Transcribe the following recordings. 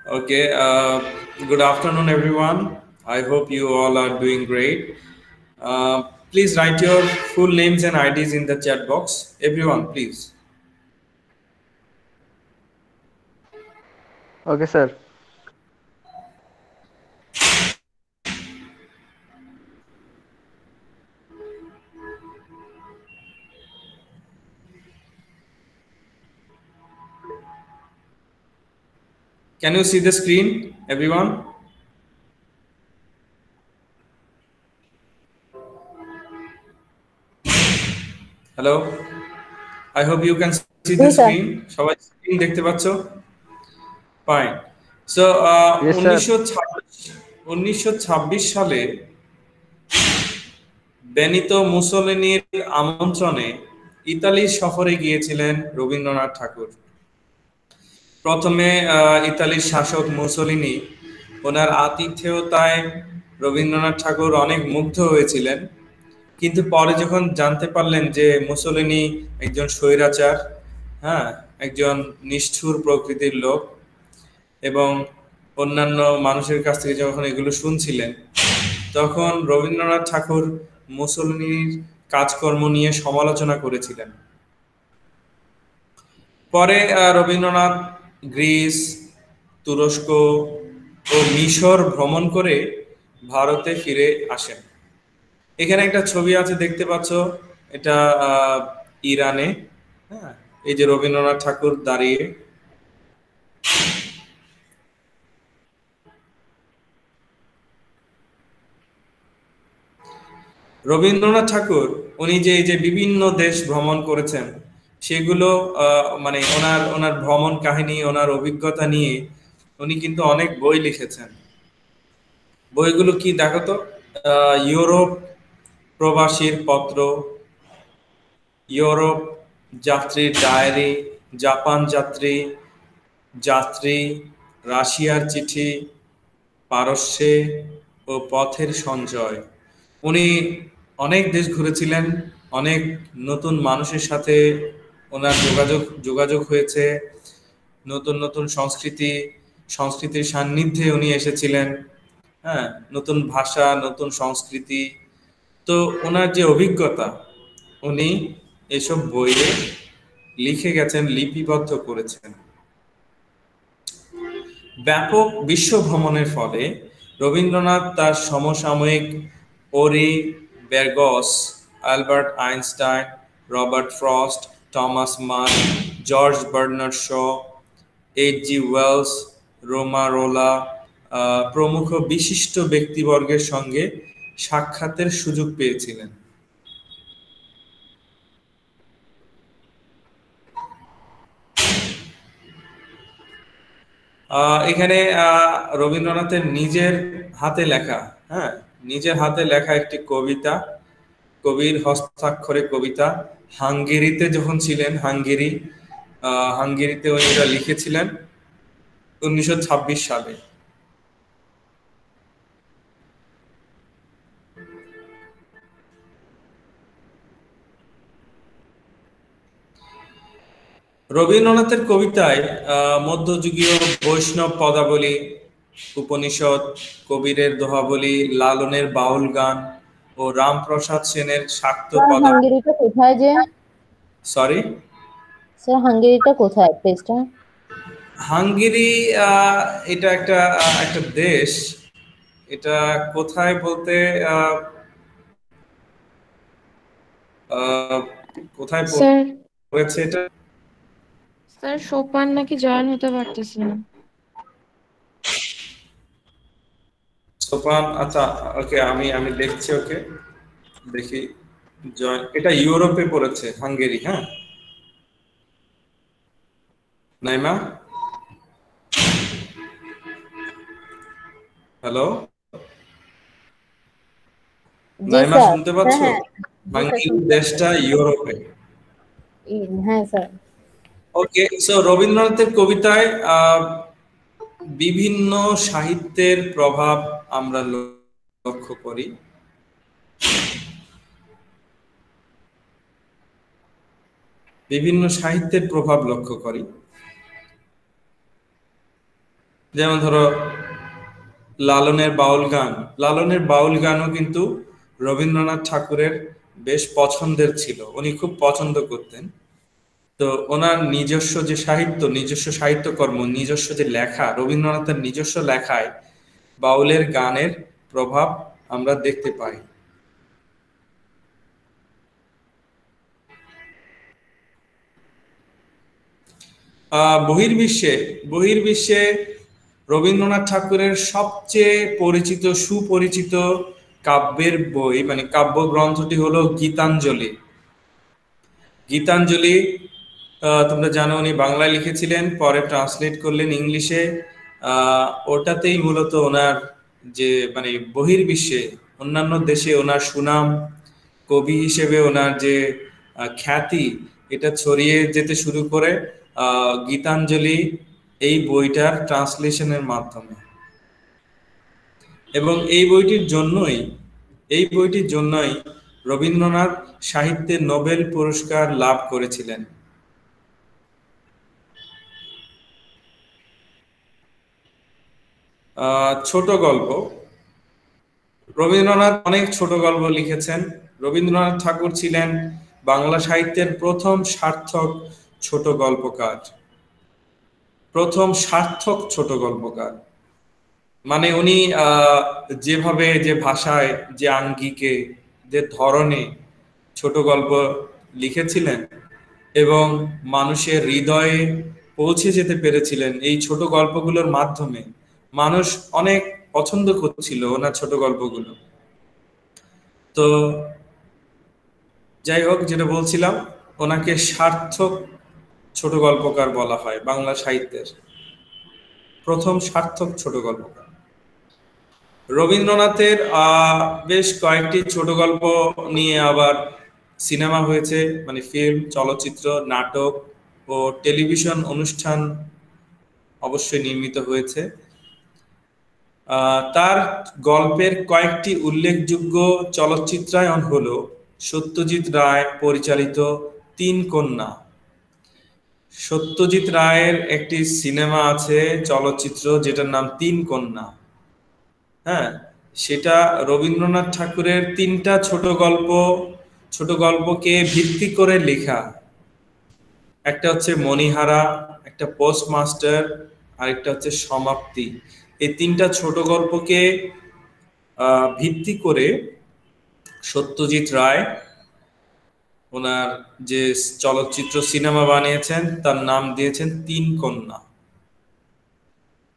Okay, good afternoon, everyone. I hope you all are doing great. Please write your full names and IDs in the chat box. Everyone, please. Okay, sir. Can you see the screen, everyone? Hello. I hope you can see the G sir. screen. সবাই screen দেখতে পাচ্ছ? Fine. So, Yes, sir. 1926 সালে Benito মুসোলিনির আমন্ত্রণে Italy সফরে গিয়েছিলেন রবীন্দ্রনাথ ঠাকুর। প্রথমে ইতালির শাসক মুসোলিনি ওনার আতিথেয়তায় রবীন্দ্রনাথ ঠাকুর অনেক মুগ্ধ হয়েছিলেন, কিন্তু পরে যখন জানতে পারলেন যে মুসোলিনি একজন স্বৈরাচার, হ্যাঁ, একজন নিষ্ঠুর প্রকৃতির লোক, এবং অন্যান্য মানুষের কাছ থেকে যখন এগুলো শুনছিলেন, তখন রবীন্দ্রনাথ ঠাকুর মুসোলিনির কাজকর্ম নিয়ে সমালোচনা করেছিলেন। পরে রবীন্দ্রনাথ গ্রিস, তুরস্ক ও মিশর ভ্রমণ করে ভারতে ফিরে আসেন। এখানে একটা ছবি আছে, দেখতে পাচ্ছ, এটা ইরানে। হ্যাঁ, এই যে রবীন্দ্রনাথ ঠাকুর দাঁড়িয়ে। রবীন্দ্রনাথ ঠাকুর উনি যে এই যে বিভিন্ন দেশ ভ্রমণ করেছেন, সেগুলো মানে ওনার ওনার ভ্রমণ কাহিনী, ওনার অভিজ্ঞতা নিয়ে উনি কিন্তু অনেক বই লিখেছেন। বইগুলো কি দেখো তো? ইউরোপ প্রবাসীর পত্র, ইউরোপ যাত্রীর ডায়েরি, জাপান যাত্রী যাত্রী, রাশিয়ার চিঠি, পারস্যে ও পথের সঞ্চয়। উনি অনেক দেশ ঘুরেছিলেন, অনেক নতুন মানুষের সাথে ওনার যোগাযোগ হয়েছে, নতুন নতুন সংস্কৃতির সান্নিধ্যে উনি এসেছিলেন। হ্যাঁ, নতুন ভাষা, নতুন সংস্কৃতি। তো ওনার যে অভিজ্ঞতা, উনি এসব বইয়ে লিখে গেছেন, লিপিবদ্ধ করেছেন। ব্যাপক বিশ্ব ভ্রমণের ফলে রবীন্দ্রনাথ তার সমসাময়িক Henri Bergson, Albert Einstein, Robert Frost, Thomas Mann, George Bernard Shaw, H G. Wells, Romain Rolland প্রমুখ বিশিষ্ট ব্যক্তিবর্গের সঙ্গে সাক্ষাতের সুযোগ পেয়েছিলেন। এখানে রবীন্দ্রনাথের নিজের হাতে লেখা, হ্যাঁ, নিজের হাতে লেখা একটি কবিতা, কবির হস্তাক্ষরে কবিতা। হাঙ্গেরিতে যখন ছিলেন, হাঙ্গেরিতে উনি এটা লিখেছিলেন 1926 সালে। রবীন্দ্রনাথের কবিতায় মধ্যযুগীয় বৈষ্ণব পদাবলী, উপনিষদ, কবীরের দোহাবলী, লালনের বাউল গান ও রামপ্রসাদ সেনের শাক্ত স্যার পদাবলী। হাঙ্গেরিটা কোথায় যে? সরি, স্যার হাঙ্গেরিটা কোথায় প্লেসটা? হাঙ্গেরি এটা একটা একটা দেশ। এটা কোথায় বলতে আহ, আহ, কোথায় স্যার পড়েছে এটা? স্যার সোপান নাকি জয়েন হতে পারতেছে না। সোপান, আচ্ছা, ওকে, আমি আমি দেখছি, ওকে, দেখি। এটা ইউরোপে পড়েছে, হাঙ্গেরি। হ্যাঁ, নাইমা, হ্যালো, জি নাইমা, স্যার। শুনতে হ্যাঁ পাচ্ছো? হ্যাঁ, জি স্যার হাঙ্গেরি শুনতে পাচ্ছি। দেশটা ইউরোপে। হ্যাঁ স্যার। ওকে, সো রবীন্দ্রনাথের কবিতায় বিভিন্ন সাহিত্যের প্রভাব আমরা লক্ষ্য করি। বিভিন্ন সাহিত্যের প্রভাব লক্ষ্য করি। যেমন ধরো লালনের বাউল গান, লালনের বাউল গানও কিন্তু রবীন্দ্রনাথ ঠাকুরের বেশ পছন্দের ছিল, উনি খুব পছন্দ করতেন। তো ওনার নিজস্ব যে সাহিত্য, নিজস্ব সাহিত্যকর্ম, নিজস্ব যে লেখা, রবীন্দ্রনাথের নিজস্ব লেখায় বাউলের গানের প্রভাব আমরা দেখতে পাই। বহির্বিশ্বে বহির্বিশ্বে রবীন্দ্রনাথ ঠাকুরের সবচেয়ে পরিচিত, সুপরিচিত কাব্যের বই মানে কাব্য গ্রন্থটি হলো গীতাঞ্জলি। গীতাঞ্জলি তোমরা জানো উনি বাংলায় লিখেছিলেন, পরে ট্রান্সলেট করলেন ইংলিশে। ওটাতেই মূলত ওনার যে মানে বহির্বিশ্বে অন্যান্য দেশে ওনার সুনাম, কবি হিসেবে ওনার যে খ্যাতি, এটা ছড়িয়ে যেতে শুরু করে গীতাঞ্জলি এই বইটার ট্রান্সলেশনের মাধ্যমে। এবং এই বইটির জন্যই রবীন্দ্রনাথ সাহিত্যে নোবেল পুরস্কার লাভ করেছিলেন। ছোট গল্প, রবীন্দ্রনাথ অনেক ছোট গল্প লিখেছেন। রবীন্দ্রনাথ ঠাকুর ছিলেন বাংলা সাহিত্যের প্রথম সার্থক ছোট গল্পকার। প্রথম সার্থক ছোট গল্পকার মানে উনি যেভাবে, যে ভাষায়, যে আঙ্গিকে, যে ধরনে ছোট গল্প লিখেছিলেন এবং মানুষের হৃদয়ে পৌঁছে যেতে পেরেছিলেন এই ছোট গল্পগুলোর মাধ্যমে, মানুষ অনেক পছন্দ করছিল ওনার ছোট গল্পগুলো। তো যাই হোক, যেটা বলছিলাম, ওনাকে সার্থক ছোট গল্পকার বলা হয়, বাংলা সাহিত্যের প্রথম সার্থক ছোট গল্পকার। রবীন্দ্রনাথের বেশ কয়েকটি ছোট গল্প নিয়ে আবার সিনেমা হয়েছে, মানে ফিল্ম, চলচ্চিত্র, নাটক ও টেলিভিশন অনুষ্ঠান অবশ্যই নির্মিত হয়েছে। তার গল্পের কয়েকটি উল্লেখযোগ্য চলচ্চিত্রায়ন হলো সত্যজিৎ রায় পরিচালিত তিন কন্যা। সত্যজিৎ রায়ের একটি সিনেমা আছে, চলচ্চিত্র, যেটার নাম তিন কন্যা। হ্যাঁ, সেটা রবীন্দ্রনাথ ঠাকুরের তিনটা ছোট গল্পকে ভিত্তি করে লেখা। একটা হচ্ছে মণিহারা, একটা পোস্টমাস্টার, আর একটা হচ্ছে সমাপ্তি। এই তিনটা ছোট গল্পকে ভিত্তি করে সত্যজিৎ রায় ওনার যে চলচ্চিত্র সিনেমা বানিয়েছেন তার নাম দিয়েছেন তিন কন্যা।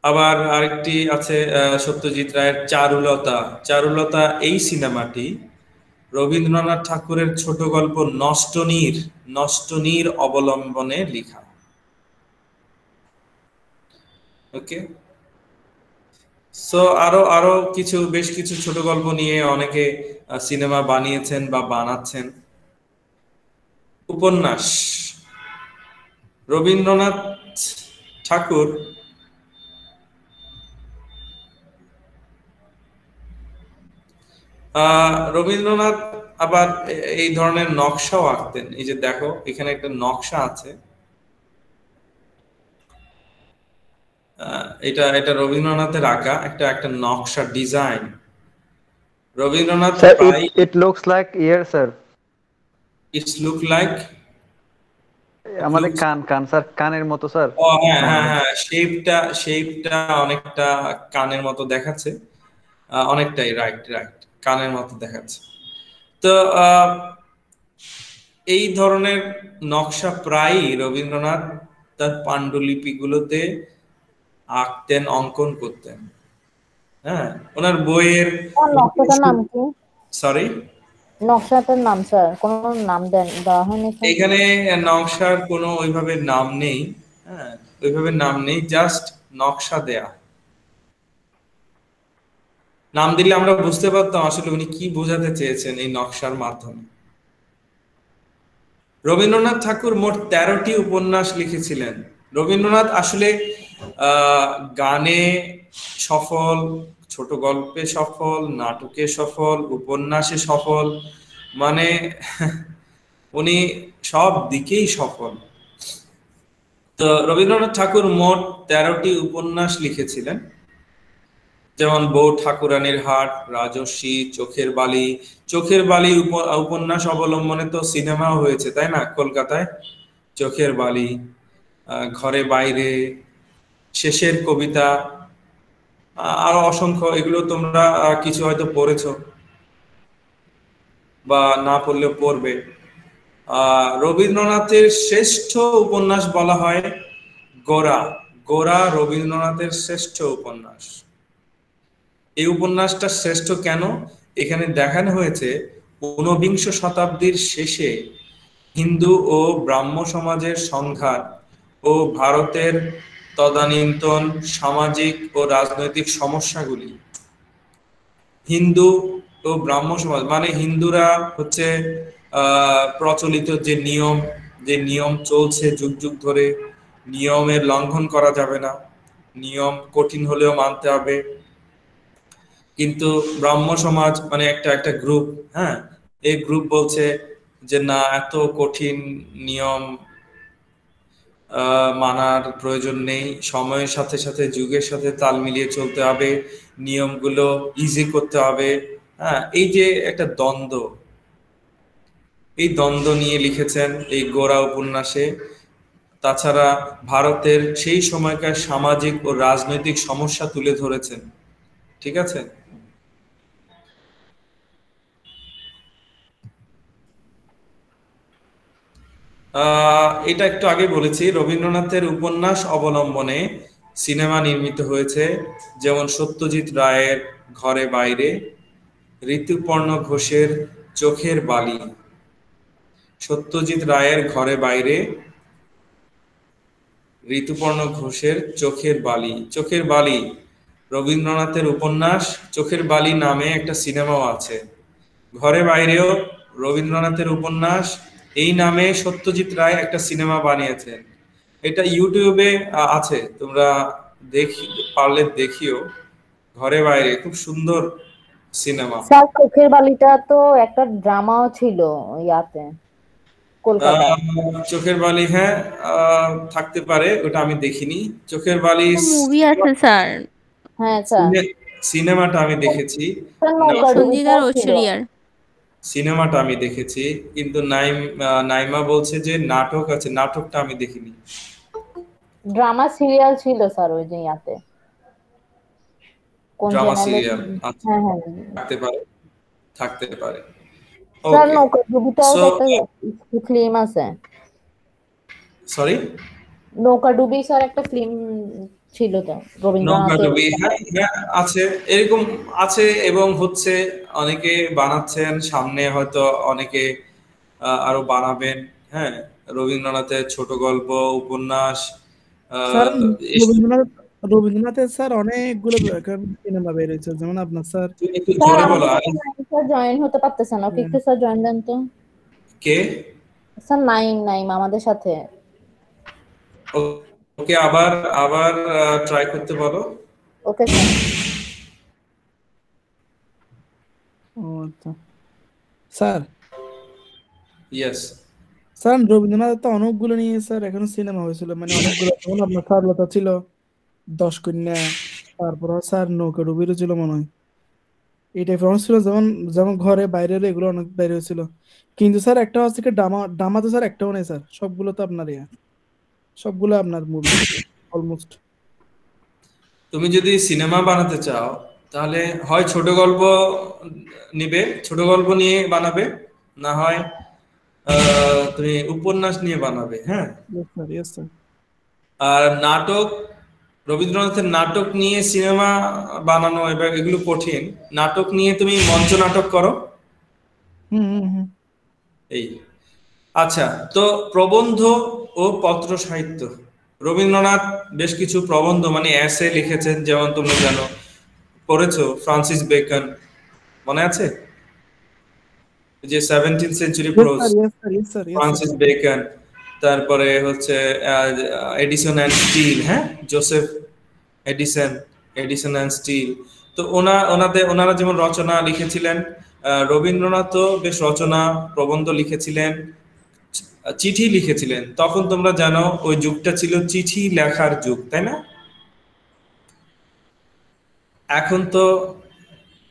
আবার আরেকটি আছে সত্যজিৎ রায়ের চারুলতা। চারুলতা এই সিনেমাটি রবীন্দ্রনাথ ঠাকুরের ছোট গল্প নষ্টনীর অবলম্বনে লেখা। ওকে, সো আরো বেশ কিছু ছোট গল্প নিয়ে অনেকে সিনেমা বানিয়েছেন বা বানাচ্ছেন। উপন্যাস, রবীন্দ্রনাথ ঠাকুর রবীন্দ্রনাথ আবার এই ধরনের নকশাও আঁকতেন। এই যে দেখো, এখানে একটা নকশা আছে, এটা রবীন্দ্রনাথের আঁকা একটা নকশা, ডিজাইন। রবীন্দ্রনাথ Sir, প্রায় it looks like ear, sir. It's look like আমাদের কান স্যার, কানের মতো স্যার। ও হ্যাঁ হ্যাঁ হ্যাঁ, শেপটা অনেকটা কানের মতো দেখাচ্ছে, অনেকটাই রাইট রাইট, কানের মতো দেখাচ্ছে। তো এই ধরনের নকশা প্রায়ই রবীন্দ্রনাথ তার পাণ্ডুলিপিগুলোতে আঁকতেন, অঙ্কন করতেন। হ্যাঁ, ওনার বইয়ের নকশাটার নাম কি? সরি, নকশাটার নাম স্যার কোনো নাম দেওয়া হয়নি স্যার? এখানে নকশার কোনো ওইভাবে নাম নেই। হ্যাঁ, ওইভাবে নাম নেই, জাস্ট নকশা দেয়া। নাম দিলে আমরা বুঝতে পারতাম আসলে উনি কি বোঝাতে চেয়েছেন এই নকশার মাধ্যমে। রবীন্দ্রনাথ ঠাকুর মোট 13টি উপন্যাস লিখেছিলেন। রবীন্দ্রনাথ আসলে গানে সফল, ছোট গল্পে সফল, নাটকে সফল, উপন্যাসে সফল, মানে উনি সব দিকেই সফল। তো রবীন্দ্রনাথ ঠাকুর মোট 13টি উপন্যাস লিখেছিলেন, যেমন বউ ঠাকুরানীর হাট, রাজর্ষি, চোখের বালি। চোখের বালি উপন্যাস অবলম্বনে তো সিনেমাও হয়েছে, তাই না, কলকাতায়। চোখের বালি, ঘরে বাইরে, শেষের কবিতা, আরো অসংখ্য, এগুলো তোমরা কিছু হয়তো পড়েছো বা না পড়লেও পড়বে। রবীন্দ্রনাথের শ্রেষ্ঠ উপন্যাস বলা হয় গোরা। গোরা রবীন্দ্রনাথের শ্রেষ্ঠ উপন্যাস। এই উপন্যাসটা শ্রেষ্ঠ কেন? এখানে দেখানো হয়েছে 19বিংশ শতাব্দীর শেষে হিন্দু ও ব্রাহ্ম সমাজের সংঘাত ও ভারতের তদানীন্তন সামাজিক ও রাজনৈতিক সমস্যাগুলি। হিন্দু ও ব্রাহ্ম সমাজ মানে হিন্দুরা হচ্ছে প্রচলিত যে নিয়ম চলছে যুগ যুগ ধরে, নিয়মের লঙ্ঘন করা যাবে না, নিয়ম কঠিন হলেও মানতে হবে। কিন্তু ব্রাহ্ম সমাজ মানে একটা গ্রুপ, হ্যাঁ, এই গ্রুপ বলছে যে না, এত কঠিন নিয়ম মানার প্রয়োজন নেই, সময়ের সাথে সাথে যুগের সাথে তাল মিলিয়ে চলতে হবে, নিয়মগুলো ইজি করতে হবে। হ্যাঁ, এই যে একটা দ্বন্দ্ব, এই দ্বন্দ্ব নিয়ে লিখেছেন এই গোরা উপন্যাসে। তাছাড়া ভারতের সেই সময়কার সামাজিক ও রাজনৈতিক সমস্যা তুলে ধরেছেন। ঠিক আছে। এটা একটু আগে বলেছি, রবীন্দ্রনাথের উপন্যাস অবলম্বনে সিনেমা নির্মিত হয়েছে, যেমন সত্যজিৎ রায়ের ঘরে বাইরে, ঋতুপর্ণ ঘোষের চোখের বালি। সত্যজিৎ রায়ের ঘরে বাইরে, ঋতুপর্ণ ঘোষের চোখের বালি। চোখের বালি রবীন্দ্রনাথের উপন্যাস। চোখের বালি নামে একটা সিনেমাও আছে। ঘরে বাইরেও রবীন্দ্রনাথের উপন্যাস, এই নামে সত্যজিৎ রায় একটা সিনেমা বানিয়েছেন। এটা ইউটিউবে আছে, তোমরা পারলে দেখিও। ঘরে বাইরে খুব সুন্দর সিনেমা। স্যার চোখের বালিটা তো একটা ড্রামাও ছিল ইয়াতে, কলকাতায়। চোখের বালি, হ্যাঁ, থাকতে পারে, ওটা আমি দেখিনি। চোখের বালি মুভি আছে স্যার, হ্যাঁ স্যার। সিনেমাটা আমি দেখেছি। স্যার নৌকা প্রসেনজিৎ আর ডুবিটাও ছিল। ঐশ্বরিয়ার। সিনেমাটা আমি দেখেছি, কিন্তু নাইমা বলছে যে নাটক আছে, নাটকটা আমি দেখিনি। ড্রামা সিরিয়াল ছিল স্যার ওই যে ইয়াতে, কোন ড্রামা চ্যানেলে। সিরিয়াল আচ্ছা, হ্যাঁ হ্যাঁ। থাকতে পারে, থাকতে পারে। স্যার ওকে, নৌকা ডুবিটাও সো তো একটা ফিল্ম আছে। সরি, নৌকা ডুবি স্যার একটা ফিল্ম ছিল তো রবীন্দ্রনাথের। নৌকাডুবি, হ্যাঁ হ্যাঁ আছে, এরকম আছে এবং হচ্ছে, অনেকে বানাচ্ছেন, সামনে হয়তো অনেকে আরো বানাবেন। হ্যাঁ, রবীন্দ্রনাথের ছোট গল্প, উপন্যাস, স্যার আহ, রবীন্দ্রনাথ রবীন্দ্রনাথের স্যার অনেকগুলো সিনেমা বের হয়েছে, যেমন আপনার স্যার তুমি একটু স্যার জোরে বলো। আমাদের সাথে নাইম স্যার জয়েন হতে পারতেছে না, ওকে একটু স্যার জয়েন দেন তো। কে? স্যার নাইম নাইম আমাদের সাথে। ওকে, আবার আবার ট্রাই করতে বলো। Okay sir. ও আচ্ছা স্যার। ইয়েস। স্যার রবীন্দ্রনাথ তো অনেকগুলো নিয়ে স্যার এখন সিনেমা হয়েছিল, মানে অনেকগুলো, যেমন আপনার চারুলতা ছিল, দশ কন্যা, তারপর স্যার নৌকা ডুবিরও ছিল মনে হয়, এই টাইপের অনেক ছিল, যেমন যেমন ঘরে বাইরের এগুলো অনেক বাইরে হয়েছিল। কিন্তু স্যার একটা হচ্ছে কি ডামা ডামা তো স্যার একটাও নেই স্যার, সবগুলো তো আপনার সবগুলো আপনার মুভি অলমোস্ট। তুমি যদি সিনেমা বানাতে চাও, তাহলে হয় ছোট গল্প নিবে, ছোট গল্প নিয়ে বানাবে, না হয় তুমি উপন্যাস নিয়ে বানাবে। হ্যাঁ, ইয়েস স্যার, ইয়েস স্যার। আর নাটক, রবীন্দ্রনাথের নাটক নিয়ে সিনেমা বানানো এবার এগুলো কঠিন। নাটক নিয়ে তুমি মঞ্চ নাটক করো। হুম হুম হুম। এই, আচ্ছা, তো প্রবন্ধ ও পত্র সাহিত্য। রবীন্দ্রনাথ বেশ কিছু প্রবন্ধ মানে এসে লিখেছেন, যেমন তোমরা জানো, পড়েছো ফ্রান্সিস বেকন, মনে আছে, যে 17th century yes prose, sir, yes sir, yes sir, yes sir. Francis Bacon. তারপরে হচ্ছে এডিসন অ্যান্ড স্টিল, হ্যাঁ, Joseph Addison, Addison and Steele. তো ওনারা যেমন রচনা লিখেছিলেন, রবীন্দ্রনাথও বেশ রচনা প্রবন্ধ লিখেছিলেন। চিঠি লিখেছিলেন। তখন তোমরা জানো ওই যুগটা ছিল চিঠি লেখার যুগ, তাই না? এখন তো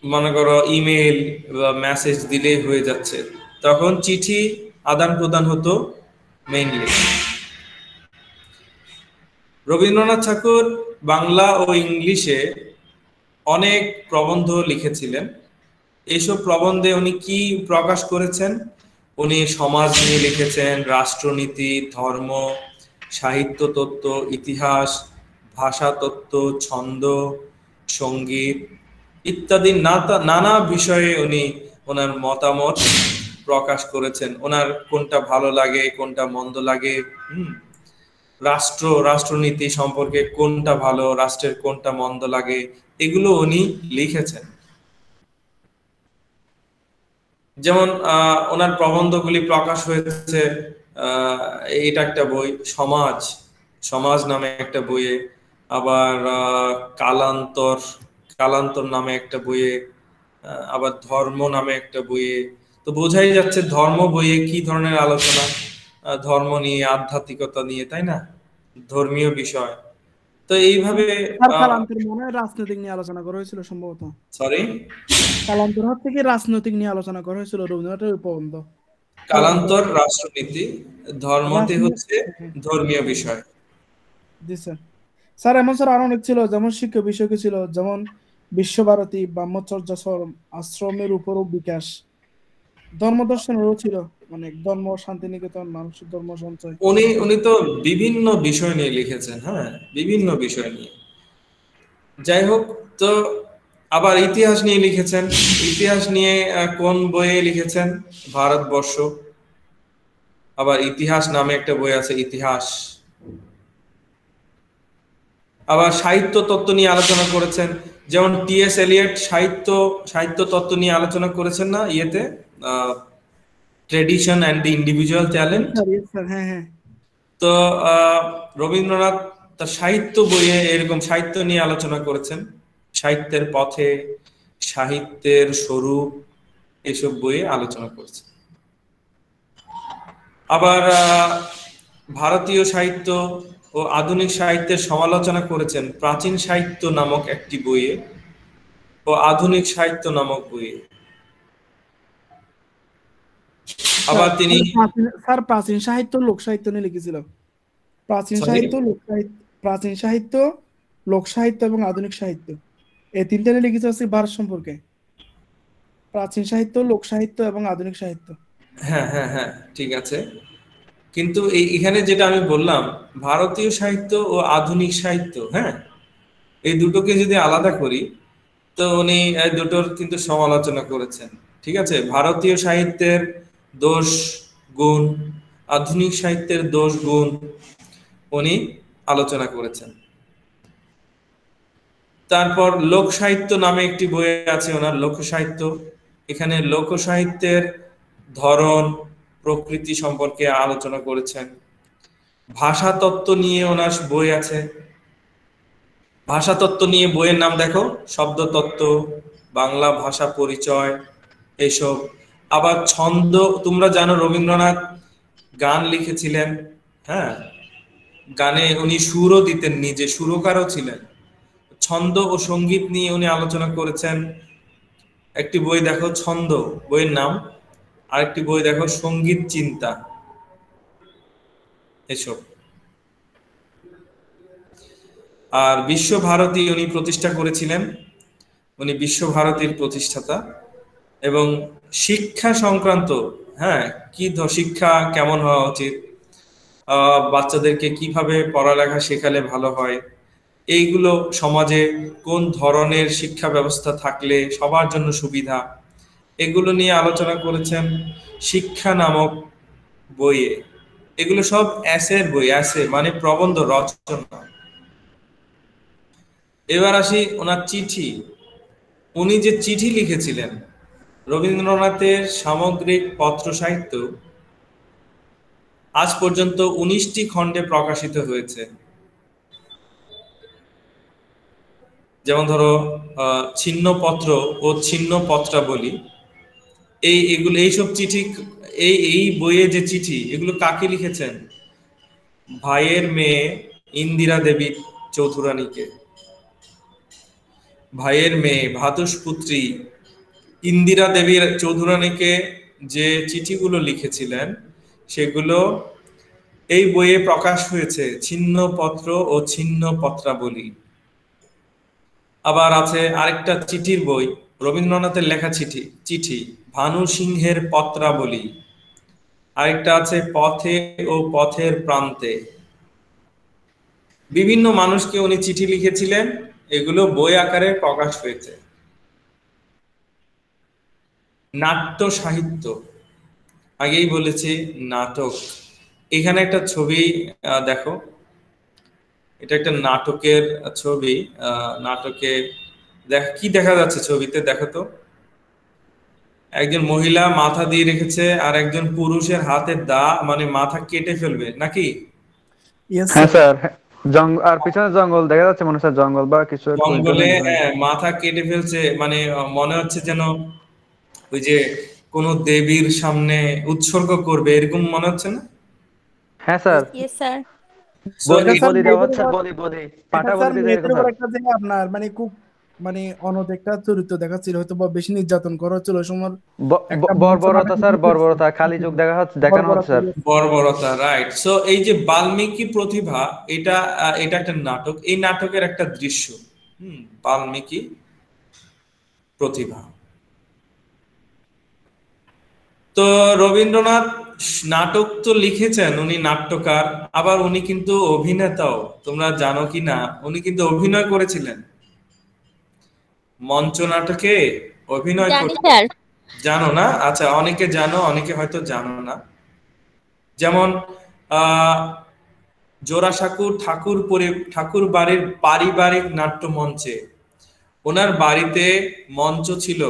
মনে করো ইমেল বা মেসেজ দিলেই হয়ে যাচ্ছে, তখন চিঠি আদান প্রদান হতো মেইনলি। রবীন্দ্রনাথ ঠাকুর বাংলা ও ইংলিশে অনেক প্রবন্ধ লিখেছিলেন। এইসব প্রবন্ধে উনি কি প্রকাশ করেছেন? উনি সমাজ নিয়ে লিখেছেন, রাষ্ট্রনীতি, ধর্ম, সাহিত্য তত্ত্ব, ইতিহাস, ভাষা তত্ত্ব, ছন্দ, সঙ্গীত ইত্যাদি নানা বিষয়ে উনি ওনার মতামত প্রকাশ করেছেন। ওনার কোনটা ভালো লাগে, কোনটা মন্দ লাগে, রাষ্ট্রনীতি সম্পর্কে কোনটা ভালো, রাষ্ট্রের কোনটা মন্দ লাগে, এগুলো উনি লিখেছেন। যেমন ওনার প্রবন্ধগুলি প্রকাশ হয়েছে, এটা একটা বই সমাজ, সমাজ নামে একটা বইয়ে, আবার কালান্তর নামে একটা বইয়ে, আবার ধর্ম নামে একটা বইয়ে। তো বোঝাই যাচ্ছে ধর্ম বইয়ে কি ধরনের আলোচনা, ধর্ম নিয়ে, আধ্যাত্মিকতা নিয়ে, তাই না, ধর্মীয় বিষয়। তো এইভাবে কালান্তর মনে হয় রাজনৈতিক নিয়ে আলোচনা করা হয়েছিল সম্ভবত। সরি, কালান্তর থেকে রাজনৈতিক নিয়ে আলোচনা করা হয়েছিল রবীন্দ্রনাথের প্রবন্ধ। কালান্তর রাষ্ট্রনীতি, ধর্মতে হচ্ছে ধর্মীয় বিষয়। জি স্যার। স্যার এমন স্যার আরো অনেক ছিল, যেমন শিক্ষা বিষয় ছিল, যেমন বিশ্বভারতী, ব্রহ্মচর্য আশ্রমের উপরও বিকাশ, ধর্মদর্শনেরও ছিল, মানে ধর্ম শান্তিনিকেতন, মানুষের ধর্ম সঞ্চয়। উনি তো বিভিন্ন বিষয় নিয়ে লিখেছেন, হ্যাঁ, বিভিন্ন বিষয় নিয়ে। যাই হোক, তো আবার ইতিহাস নিয়ে লিখেছেন। ইতিহাস নিয়ে কোন বইয়ে লিখেছেন? ভারতবর্ষ। আবার ইতিহাস নামে একটা বই আছে, ইতিহাস। আবার সাহিত্য তত্ত্ব নিয়ে আলোচনা করেছেন, যেমন টি.এস. এলিয়ট সাহিত্য তত্ত্ব নিয়ে আলোচনা করেছেন না, ইয়েতে tradition and the individual talent. হ্যাঁ হ্যাঁ। তো রবীন্দ্রনাথ তার সাহিত্য বইয়ে এরকম সাহিত্য নিয়ে আলোচনা করেছেন, সাহিত্যের পথে, সাহিত্যের স্বরূপ, এসব বইয়ে আলোচনা করেছেন। আবার ভারতীয় সাহিত্য ও আধুনিক সাহিত্যের সমালোচনা করেছেন প্রাচীন সাহিত্য নামক একটি বইয়ে ও আধুনিক সাহিত্য নামক বইয়ে। আবার তিনি স্যার প্রাচীন সাহিত্য লোক সাহিত্য নিয়ে লিখেছিল। প্রাচীন সাহিত্য, লোক সাহিত্য এবং আধুনিক সাহিত্য, এই তিনটা নিয়ে লিখেছে হচ্ছে ভারত সম্পর্কে। প্রাচীন সাহিত্য, লোক সাহিত্য এবং আধুনিক সাহিত্য। হ্যাঁ হ্যাঁ হ্যাঁ, ঠিক আছে। কিন্তু এখানে যেটা আমি বললাম, ভারতীয় সাহিত্য ও আধুনিক সাহিত্য, হ্যাঁ, এই দুটোকে যদি আলাদা করি, তো উনি দুটোর কিন্তু সমালোচনা করেছেন। ঠিক আছে, ভারতীয় সাহিত্যের দোষ গুণ, আধুনিক সাহিত্যের দোষ গুণ উনি আলোচনা করেছেন। তারপর লোক সাহিত্য নামে একটি বই আছে ওনার, লোক সাহিত্য। এখানে লোক সাহিত্যের ধরন, প্রকৃতি সম্পর্কে আলোচনা করেছেন। ভাষা তত্ত্ব নিয়ে ওনার বই আছে। ভাষা তত্ত্ব নিয়ে বইয়ের নাম দেখো, শব্দ তত্ত্ব, বাংলা ভাষা পরিচয়, এইসব। আবার ছন্দ, তোমরা জানো রবীন্দ্রনাথ গান লিখেছিলেন, হ্যাঁ, গানে উনি সুরও দিতেন, নিজে সুরকারও ছিলেন। ছন্দ ও সঙ্গীত নিয়ে উনি আলোচনা করেছেন। একটি বই দেখো ছন্দ, বইয়ের নাম, আরেকটি বই দেখো সঙ্গীত চিন্তা, এসব। আর বিশ্বভারতী উনি প্রতিষ্ঠা করেছিলেন, উনি বিশ্বভারতীর প্রতিষ্ঠাতা। এবং শিক্ষা সংক্রান্ত, হ্যাঁ, কি শিক্ষা কেমন হওয়া উচিত, বাচ্চাদেরকে কিভাবে পড়ালেখা শেখালে ভালো হয়, এইগুলো সমাজে কোন ধরনের শিক্ষা ব্যবস্থা থাকলে সবার জন্য সুবিধা, এগুলো নিয়ে আলোচনা করেছেন শিক্ষা নামক বইয়ে। এগুলো সব অ্যাসের বই, অ্যাসে মানে প্রবন্ধ রচনা। এবার আসি ওনার চিঠি। উনি যে চিঠি লিখেছিলেন, রবীন্দ্রনাথের সামগ্রিক পত্র সাহিত্য আজ পর্যন্ত 19টি খণ্ডে প্রকাশিত হয়েছে। যেমন ধরো ছিন্নপত্র ও ছিন্ন পত্রাবলী, এইসব চিঠি, এই বইয়ে যে চিঠি, এগুলো কাকে লিখেছেন? ভাইয়ের মেয়ে ইন্দিরা দেবী চৌধুরানীকে, ভাইয়ের মেয়ে ভাতুষপুত্রী ইন্দিরা দেবী চৌধুরানীকে যে চিঠিগুলো লিখেছিলেন সেগুলো এই বইয়ে প্রকাশ হয়েছে, ছিন্নপত্র ও ছিন্ন পত্রাবলী। আবার আছে আরেকটা চিঠির বই, রবীন্দ্রনাথের লেখা চিঠি চিঠি ভানু সিংহের পত্রাবলী। আরেকটা আছে পথে ও পথের প্রান্তে। বিভিন্ন মানুষকে উনি চিঠি লিখেছিলেন, এগুলো বই আকারে প্রকাশ হয়েছে। নাট্য সাহিত্য, আগেই বলেছি নাটক। এখানে একটা ছবি দেখো, এটা একটা নাটকের ছবি। নাটকে কি দেখা যাচ্ছে ছবিতে? দেখো তো, একজন মহিলা মাথা দিয়ে রেখেছে আর একজন পুরুষের হাতের দা, মানে মাথা কেটে ফেলবে নাকি? ইয়েস হ্যাঁ স্যার। স্যার, আর পিছনে জঙ্গল দেখা যাচ্ছে, মনে হচ্ছে জঙ্গল বা কিছু একটা ওই জঙ্গলে ধরনের কিছু। মাথা কেটে ফেলছে, মানে মনে হচ্ছে যেন ওই যে কোন দেবীর সামনে উৎসর্গ করবে, এরকম মনে হচ্ছে না? হ্যাঁ স্যার, ইয়েস স্যার। So, এটা স্যার বলি দেওয়া মেয়েদের হচ্ছে, উপর, বলি এটা পাটা স্যার বলি দিতে মেয়েদের এরকম উপর স্যার। একটা যে আপনার মানে খুব মানে অনৈতিক একটা চরিত্র দেখাচ্ছিল, হয়তো বা বেশি নির্যাতন করা হচ্ছিল ওই সময়। একটা মঞ্চ বর্বরতা নাটক স্যার, করছে। বর্বরতা, খালি চোখ দেখানো হচ্ছে বর্বরতা, স্যার। yes, বর্বরতা, রাইট। সো এই যে বাল্মীকি প্রতিভা, এটা একটা নাটক, এই নাটকের একটা দৃশ্য। বাল্মীকি প্রতিভা। তো রবীন্দ্রনাথ নাটক তো লিখেছেন, উনি নাট্যকার, আবার উনি কিন্তু অভিনেতাও। তোমরা জানো কি না, উনি কিন্তু অভিনয় করেছিলেন মঞ্চ নাটকে, অভিনয় জানি করে। স্যার। জানো না? আচ্ছা, অনেকে জানো, অনেকে হয়তো জানো না। যেমন আহ জোড়াসাঁকো ঠাকুর বাড়ির পারিবারিক নাট্য মঞ্চে, ওনার বাড়িতে মঞ্চ ছিল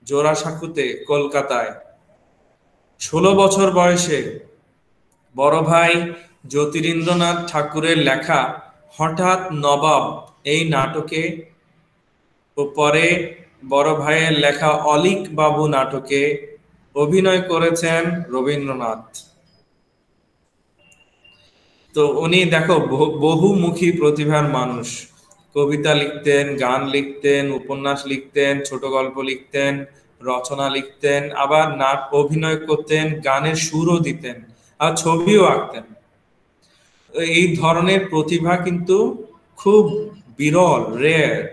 জোড়াসাঁকোতে, কলকাতায়। 16 বছর বয়সে বড় ভাই জ্যোতিরিন্দ্রনাথ ঠাকুরের লেখা হঠাৎ নবাব এই নাটকে ও পরে বড় ভাইয়ের লেখা অলীক বাবু নাটকে অভিনয় করেছেন রবীন্দ্রনাথ। তো উনি দেখো বহুমুখী প্রতিভার মানুষ। কবিতা লিখতেন, গান লিখতেন, উপন্যাস লিখতেন, ছোট গল্প লিখতেন, রচনা লিখতেন, আবার অভিনয় করতেন, গানের সুরও দিতেন, আর ছবিও আঁকতেন। এই ধরনের প্রতিভা কিন্তু খুব বিরল, রেয়ার।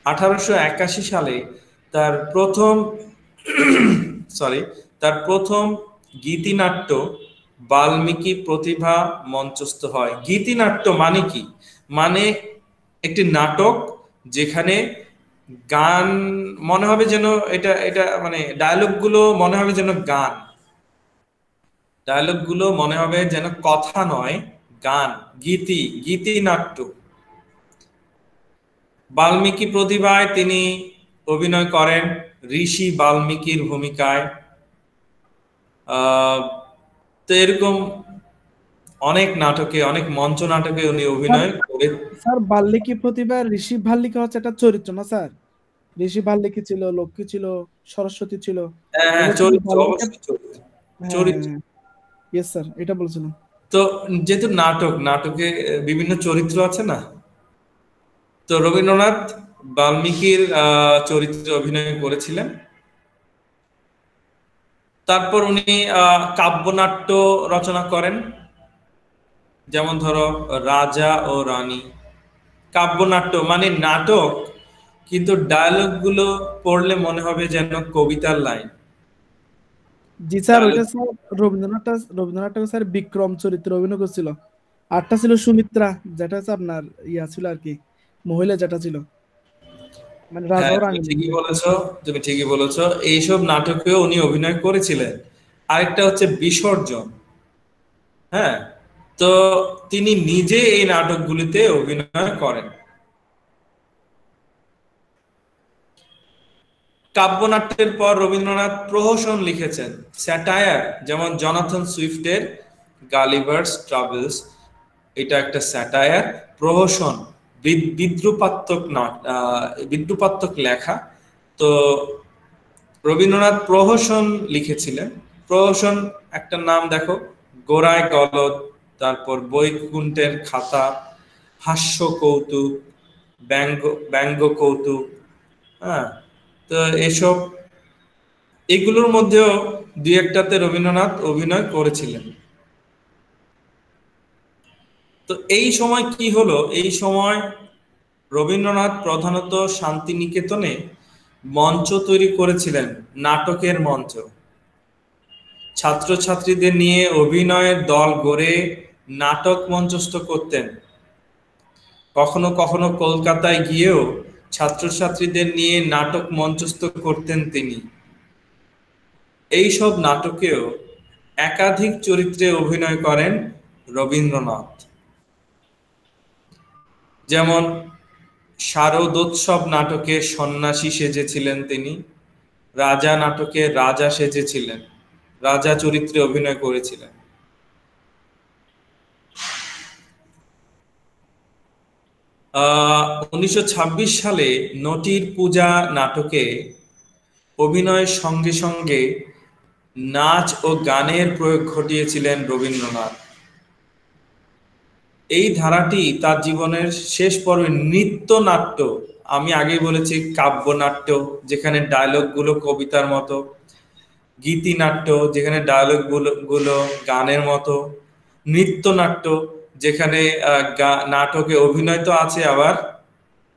1881 সালে তার প্রথম তার প্রথম গীতিনাট্য বাল্মীকি প্রতিভা মঞ্চস্থ হয়। গীতিনাট্য মানে কি? মানে একটি নাটক যেখানে গান মনে হবে যেন, এটা এটা মানে ডায়লগ গুলো মনে হবে যেন গান, ডায়লগ গুলো মনে হবে যেন কথা নয়, গান, গীতিনাট্য। বাল্মীকি প্রতিভায় তিনি অভিনয় করেন ঋষি বাল্মীকির ভূমিকায়। তো এরকম অনেক নাটকে, অনেক মঞ্চ নাটকে উনি অভিনয় করে। স্যার বাল্মীকি প্রতিভা, ঋষি ভাল্লিকা হচ্ছে একটা চরিত্র না স্যার? ঋষি ভাল্লিকি ছিল, লক্ষ্মী ছিল, সরস্বতী ছিল, হ্যাঁ, এগুলো কি চরিত্র, বাল্মীকি? অবশ্যই চরিত্র। হ্যাঁ চরিত্র। হ্যাঁ, ইয়েস স্যার, এটা বলছিলাম। তো যেহেতু নাটকে বিভিন্ন চরিত্র আছে না, তো রবীন্দ্রনাথ বাল্মীকির চরিত্রে অভিনয় করেছিলেন। তারপর উনি কাব্যনাট্য রচনা করেন, যেমন ধরো রাজা ও রানী। কাব্যনাট্য মানে নাটক, কিন্তু ডায়লগ গুলো পড়লে মনে হবে যেন কবিতার লাইন। জি স্যার, ডায়লগ ওইটা স্যার রবীন্দ্রনাথ ঠাকুর স্যার বিক্রম চরিত্রে অভিনয় করছিল। আরটা ছিল সুমিত্রা, যেটা হচ্ছে আপনার ইয়া ছিল আর কি, মহিলা যেটা ছিল, মানে রাজা হ্যাঁ, ও তুমি রানী ঠিকই মিলে। বলেছো, তুমি ঠিকই বলেছো, এইসব নাটকেও উনি অভিনয় করেছিলেন। আরেকটা হচ্ছে বিসর্জন। হ্যাঁ, তো তিনি নিজে এই নাটকগুলিতে অভিনয় করেন। কাব্যনাট্যের পর রবীন্দ্রনাথ প্রহসন লিখেছেন, স্যাটায়ার, যেমন জনাথন সুইফটের গালিভার্স ট্রাভেলস, এটা একটা স্যাটায়ার। প্রহসন বিদ্রুপাত্মক বিদ্রুপাত্মক লেখা। তো রবীন্দ্রনাথ প্রহসন লিখেছিলেন। প্রহসন একটা নাম দেখো, গোড়ায় গলদ, তারপর বৈকুণ্ঠের খাতা, হাস্য কৌতুক, ব্যঙ্গ ব্যঙ্গ কৌতুক। হ্যাঁ, তো এসব, এগুলোর মধ্যেও দুই একটাতে রবীন্দ্রনাথ অভিনয় করেছিলেন। তো এই সময় কি হলো, এই সময় রবীন্দ্রনাথ প্রধানত শান্তিনিকেতনে মঞ্চ তৈরি করেছিলেন, নাটকের মঞ্চ। ছাত্রছাত্রীদের নিয়ে অভিনয়ের দল গড়ে নাটক মঞ্চস্থ করতেন। কখনো কখনো কলকাতায় গিয়েও ছাত্রছাত্রীদের নিয়ে নাটক মঞ্চস্থ করতেন তিনি। এই সব নাটকেও একাধিক চরিত্রে অভিনয় করেন রবীন্দ্রনাথ। যেমন শারদোৎসব নাটকে সন্ন্যাসী সেজেছিলেন তিনি, রাজা নাটকে রাজা সেজেছিলেন, রাজা চরিত্রে অভিনয় করেছিলেন। 1926 সালে নটির পূজা নাটকে অভিনয়ের সঙ্গে সঙ্গে নাচ ও গানের প্রয়োগ ঘটিয়েছিলেন রবীন্দ্রনাথ। এই ধারাটি তার জীবনের শেষ পর্বে নৃত্যনাট্য, আমি আগেই বলেছি কাব্যনাট্য যেখানে ডায়লগ গুলো কবিতার মতো, গীতিনাট্য যেখানে ডায়লগ গুলো গানের মতো, নৃত্যনাট্য যেখানে নাটকে অভিনয় তো আছে আবার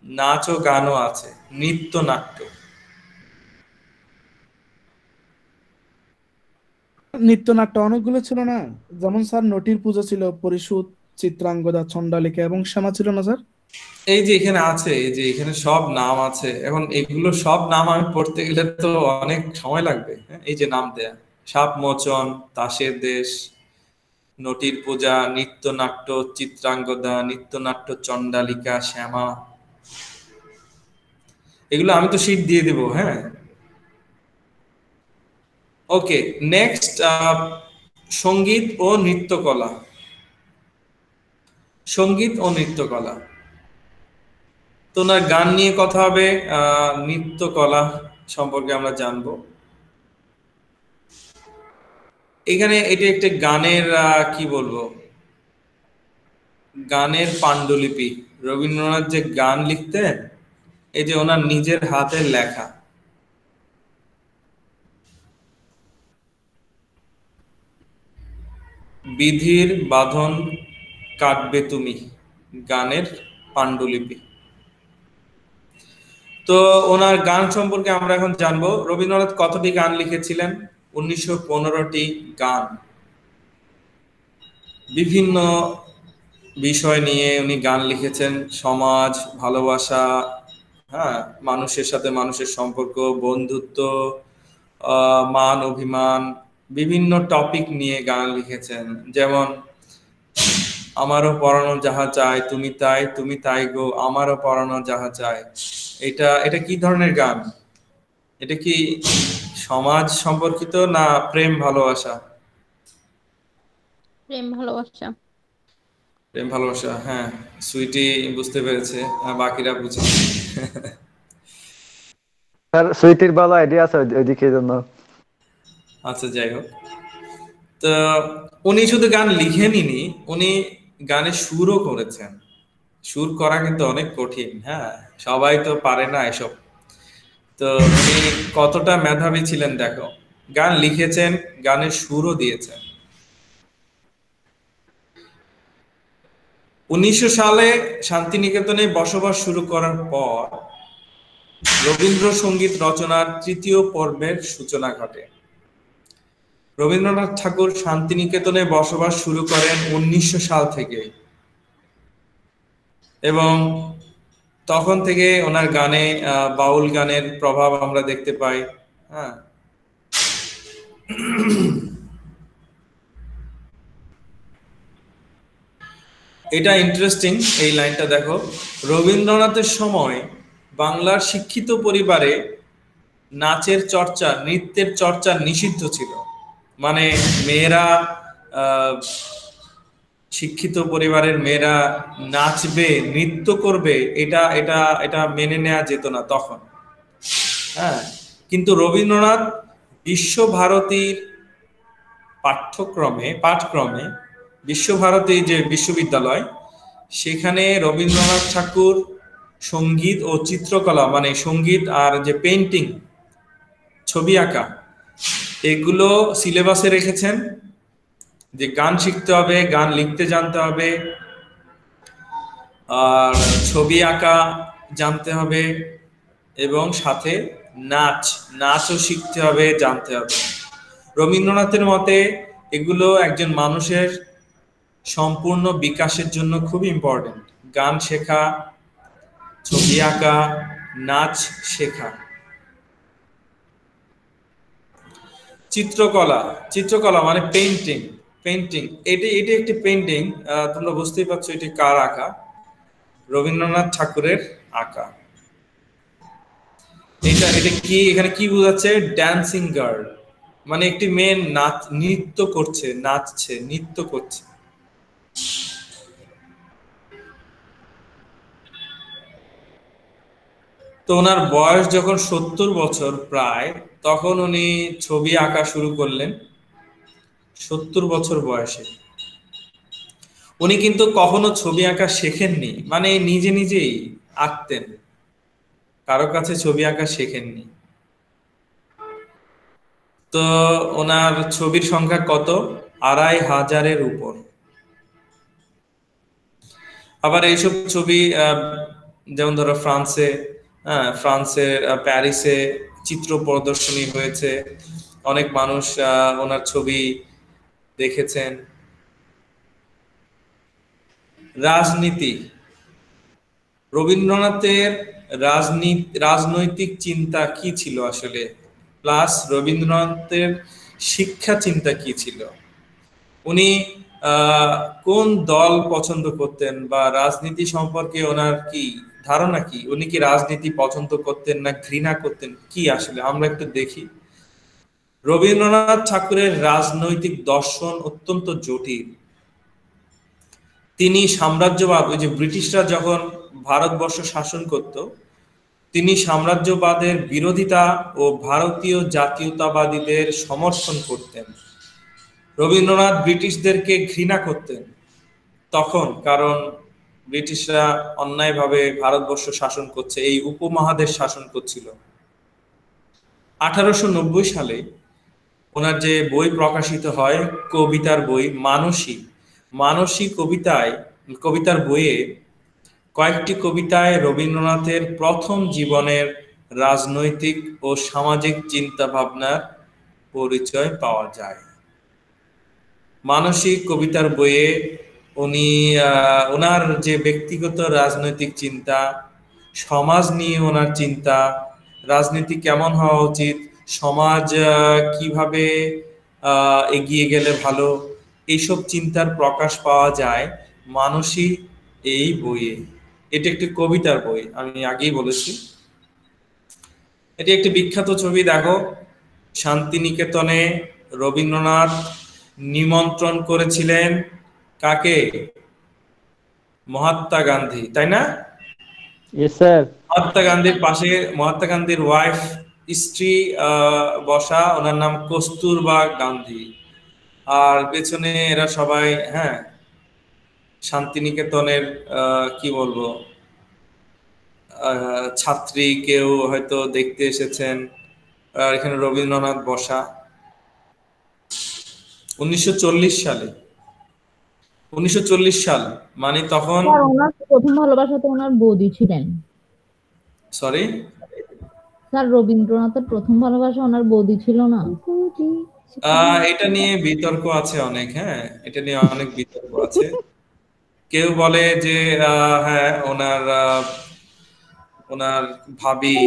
নাচ ও গানও আছে, নৃত্যনাট্য। নৃত্যনাট্য অনেকগুলো ছিল না? যেমন স্যার নটির পূজা ছিল, পরিশোধ, চিত্রাঙ্গদা, চণ্ডালিকা এবং শ্যামা ছিল না স্যার? এই যে এখানে আছে, এই যে এখানে সব নাম আছে। এখন এগুলো সব নাম আমি পড়তে গেলে তো অনেক সময় লাগবে। হ্যাঁ, এই যে নাম দেয়া, সাপমোচন, তাসের দেশ, নটির পূজা, নৃত্যনাট্য চিত্রাঙ্গদা, নৃত্যনাট্য চণ্ডালিকা, শ্যামা, এগুলো আমি তো শীট দিয়ে দেব। হ্যাঁ, ওকে, নেক্সট, সঙ্গীত ও নৃত্যকলা। সঙ্গীত ও নৃত্যকলা, তো ওনার গান নিয়ে কথা হবে, নৃত্যকলা সম্পর্কে আমরা জানবো। এখানে এটি একটি গানের কি বলবো, গানের পাণ্ডুলিপি। রবীন্দ্রনাথ যে গান লিখতেন, এই যে ওনার নিজের হাতের লেখা। বিধির বাঁধন কাটবে তুমি, গানের পাণ্ডুলিপি। তো ওনার গান সম্পর্কে আমরা এখন জানবো। রবীন্দ্রনাথ কতটি গান লিখেছিলেন? 1915টি গান। বিভিন্ন বিষয় নিয়ে উনি গান লিখেছেন, সমাজ, ভালোবাসা, হ্যাঁ, মানুষের সাথে মানুষের সম্পর্ক, বন্ধুত্ব, মান অভিমান, বিভিন্ন টপিক নিয়ে গান লিখেছেন। যেমন আমারও পরানো যাহা চাই তুমি তাই, তুমি তাই গো আমারও পরানো যাহা চাই। এটা এটা কি ধরনের গান? এটা কি সমাজ সম্পর্কিত না প্রেম ভালোবাসা? প্রেম ভালোবাসা। প্রেম ভালোবাসা, হ্যাঁ। সুইটি বুঝতে পেরেছে, বাকিরা বুঝে। স্যার সুইটির ভালো আইডিয়া আছে ওইদিকে জন্য। আচ্ছা, যাই হোক, তো উনি শুধু গান লিখেননি, উনি গানে সুরও করেছেন। সুর করা কিন্তু অনেক কঠিন, হ্যাঁ, সবাই তো পারে না এসব। তো উনি কতটা মেধাবী ছিলেন দেখো, গান লিখেছেন, গানের সুরও দিয়েছেন। 1900 সালে শান্তিনিকেতনে বসবাস শুরু করার পর রবীন্দ্রসঙ্গীত রচনার তৃতীয় পর্বের সূচনা ঘটে। রবীন্দ্রনাথ ঠাকুর শান্তিনিকেতনে বসবাস শুরু করেন 1900 সাল থেকে, এবং তখন থেকে ওনার গানে বাউল গানের প্রভাব আমরা দেখতে পাই। হ্যাঁ, এটা ইন্টারেস্টিং, এই লাইনটা দেখো। রবীন্দ্রনাথের সময় বাংলার শিক্ষিত পরিবারে নাচের চর্চা, নৃত্যের চর্চা নিষিদ্ধ ছিল। মানে মেয়েরা, শিক্ষিত পরিবারের মেয়েরা নাচবে, নৃত্য করবে, এটা এটা এটা মেনে নেওয়া যেত না তখন। হ্যাঁ, কিন্তু রবীন্দ্রনাথ বিশ্বভারতীর পাঠক্রমে বিশ্বভারতী যে বিশ্ববিদ্যালয়, সেখানে রবীন্দ্রনাথ ঠাকুর সঙ্গীত ও চিত্রকলা মানে সঙ্গীত আর যে পেইন্টিং, ছবি আঁকা, এগুলো সিলেবাসে রেখেছেন, যে গান শিখতে হবে, গান লিখতে জানতে হবে, আর ছবি আঁকা জানতে হবে, এবং সাথে নাচও শিখতে হবে, জানতে হবে। রবীন্দ্রনাথের মতে এগুলো একজন মানুষের সম্পূর্ণ বিকাশের জন্য খুব ইম্পর্টেন্ট। গান শেখা, ছবি আঁকা, নাচ শেখা। চিত্রকলা মানে পেইন্টিং, এটি একটি পেইন্টিং। তোমরা বুঝতেই পারছো এটি কার আঁকা? রবীন্দ্রনাথ ঠাকুরের আঁকা। এটা কি, এখানে কি বোঝাচ্ছে? ড্যান্সিং গার্ল, মানে একটি মেয়ে নৃত্য করছে। তো ওনার বয়স যখন 70 বছর প্রায়, তখন উনি ছবি আঁকা শুরু করলেন 70 বছর বয়সে। উনি কিন্তু কখনো ছবি আঁকা শেখেননি, মানে নিজেই আঁকতেন, কারো কাছে ছবি আঁকা শেখেননি। তো ওনার ছবির সংখ্যা কত? 2500-এর উপর। আবার এইসব ছবি যেমন ধরো ফ্রান্সের প্যারিসে চিত্র প্রদর্শনী হয়েছে, অনেক মানুষ ওনার ছবি দেখেছেন। রাজনীতি, রবীন্দ্রনাথের রাজনৈতিক চিন্তা কি ছিল আসলে, প্লাস রবীন্দ্রনাথের শিক্ষা চিন্তা কি ছিল, উনি কোন দল পছন্দ করতেন, বা রাজনীতি সম্পর্কে ওনার কি ধারণা, কি উনি কি রাজনীতি পছন্দ করতেন না ঘৃণা করতেন, কি আসলে আমরা একটু দেখি। রবীন্দ্রনাথ ঠাকুরের রাজনৈতিক দর্শন অত্যন্ত জটিল। তিনি সাম্রাজ্যবাদ, ওই যে ব্রিটিশরা যখন ভারতবর্ষ শাসন করত, তিনি সাম্রাজ্যবাদের বিরোধিতা ও ভারতীয় জাতীয়তাবাদীদের সমর্থন করতেন। রবীন্দ্রনাথ ব্রিটিশদেরকে ঘৃণা করতেন তখন, কারণ ব্রিটিশরা অন্যায়ভাবে ভারতবর্ষ শাসন করছে, এই উপমহাদেশ শাসন করছিল। 1890 সালে ওনার যে বই প্রকাশিত হয়, কবিতার বই মানসী কবিতার বইয়ে কয়েকটি কবিতায় রবীন্দ্রনাথের প্রথম জীবনের রাজনৈতিক ও সামাজিক চিন্তা ভাবনার পরিচয় পাওয়া যায়। মানসিক কবিতার বইয়ে উনি ওনার যে ব্যক্তিগত রাজনৈতিক চিন্তা, সমাজ নিয়ে ওনার চিন্তা, রাজনীতি কেমন হওয়া উচিত, সমাজ কিভাবে এগিয়ে গেলে ভালো, এইসব চিন্তার প্রকাশ পাওয়া যায় মানসিক এই বইয়ে। এটি একটি কবিতার বই, আমি আগেই বলেছি। এটি একটি বিখ্যাত ছবি, দেখো, শান্তিনিকেতনে রবীন্দ্রনাথ নিমন্ত্রণ করেছিলেন কাকে? মহাত্মা গান্ধী, তাই না? Yes sir. মহাত্মা গান্ধীর পাশে মহাত্মা গান্ধীর ওয়াইফ, স্ত্রী বসা, ওনার নাম কস্তুরবা গান্ধী, আর পেছনে এরা সবাই, হ্যাঁ, শান্তিনিকেতনের কি বলবো, ছাত্রী কেউ হয়তো দেখতে এসেছেন, আর এখানে রবীন্দ্রনাথ বসা। 1940 সাল, মানে তখন ওনার প্রথম ভালোবাসা তো ওনার বৌদি ছিলেন। সরি স্যার, রবীন্দ্রনাথের প্রথম ভালোবাসা ওনার বৌদি ছিল না? এটা নিয়ে বিতর্ক আছে অনেক, হ্যাঁ, এটা নিয়ে অনেক বিতর্ক আছে। কেউ বলে যে হ্যাঁ, ওনার ভাবি,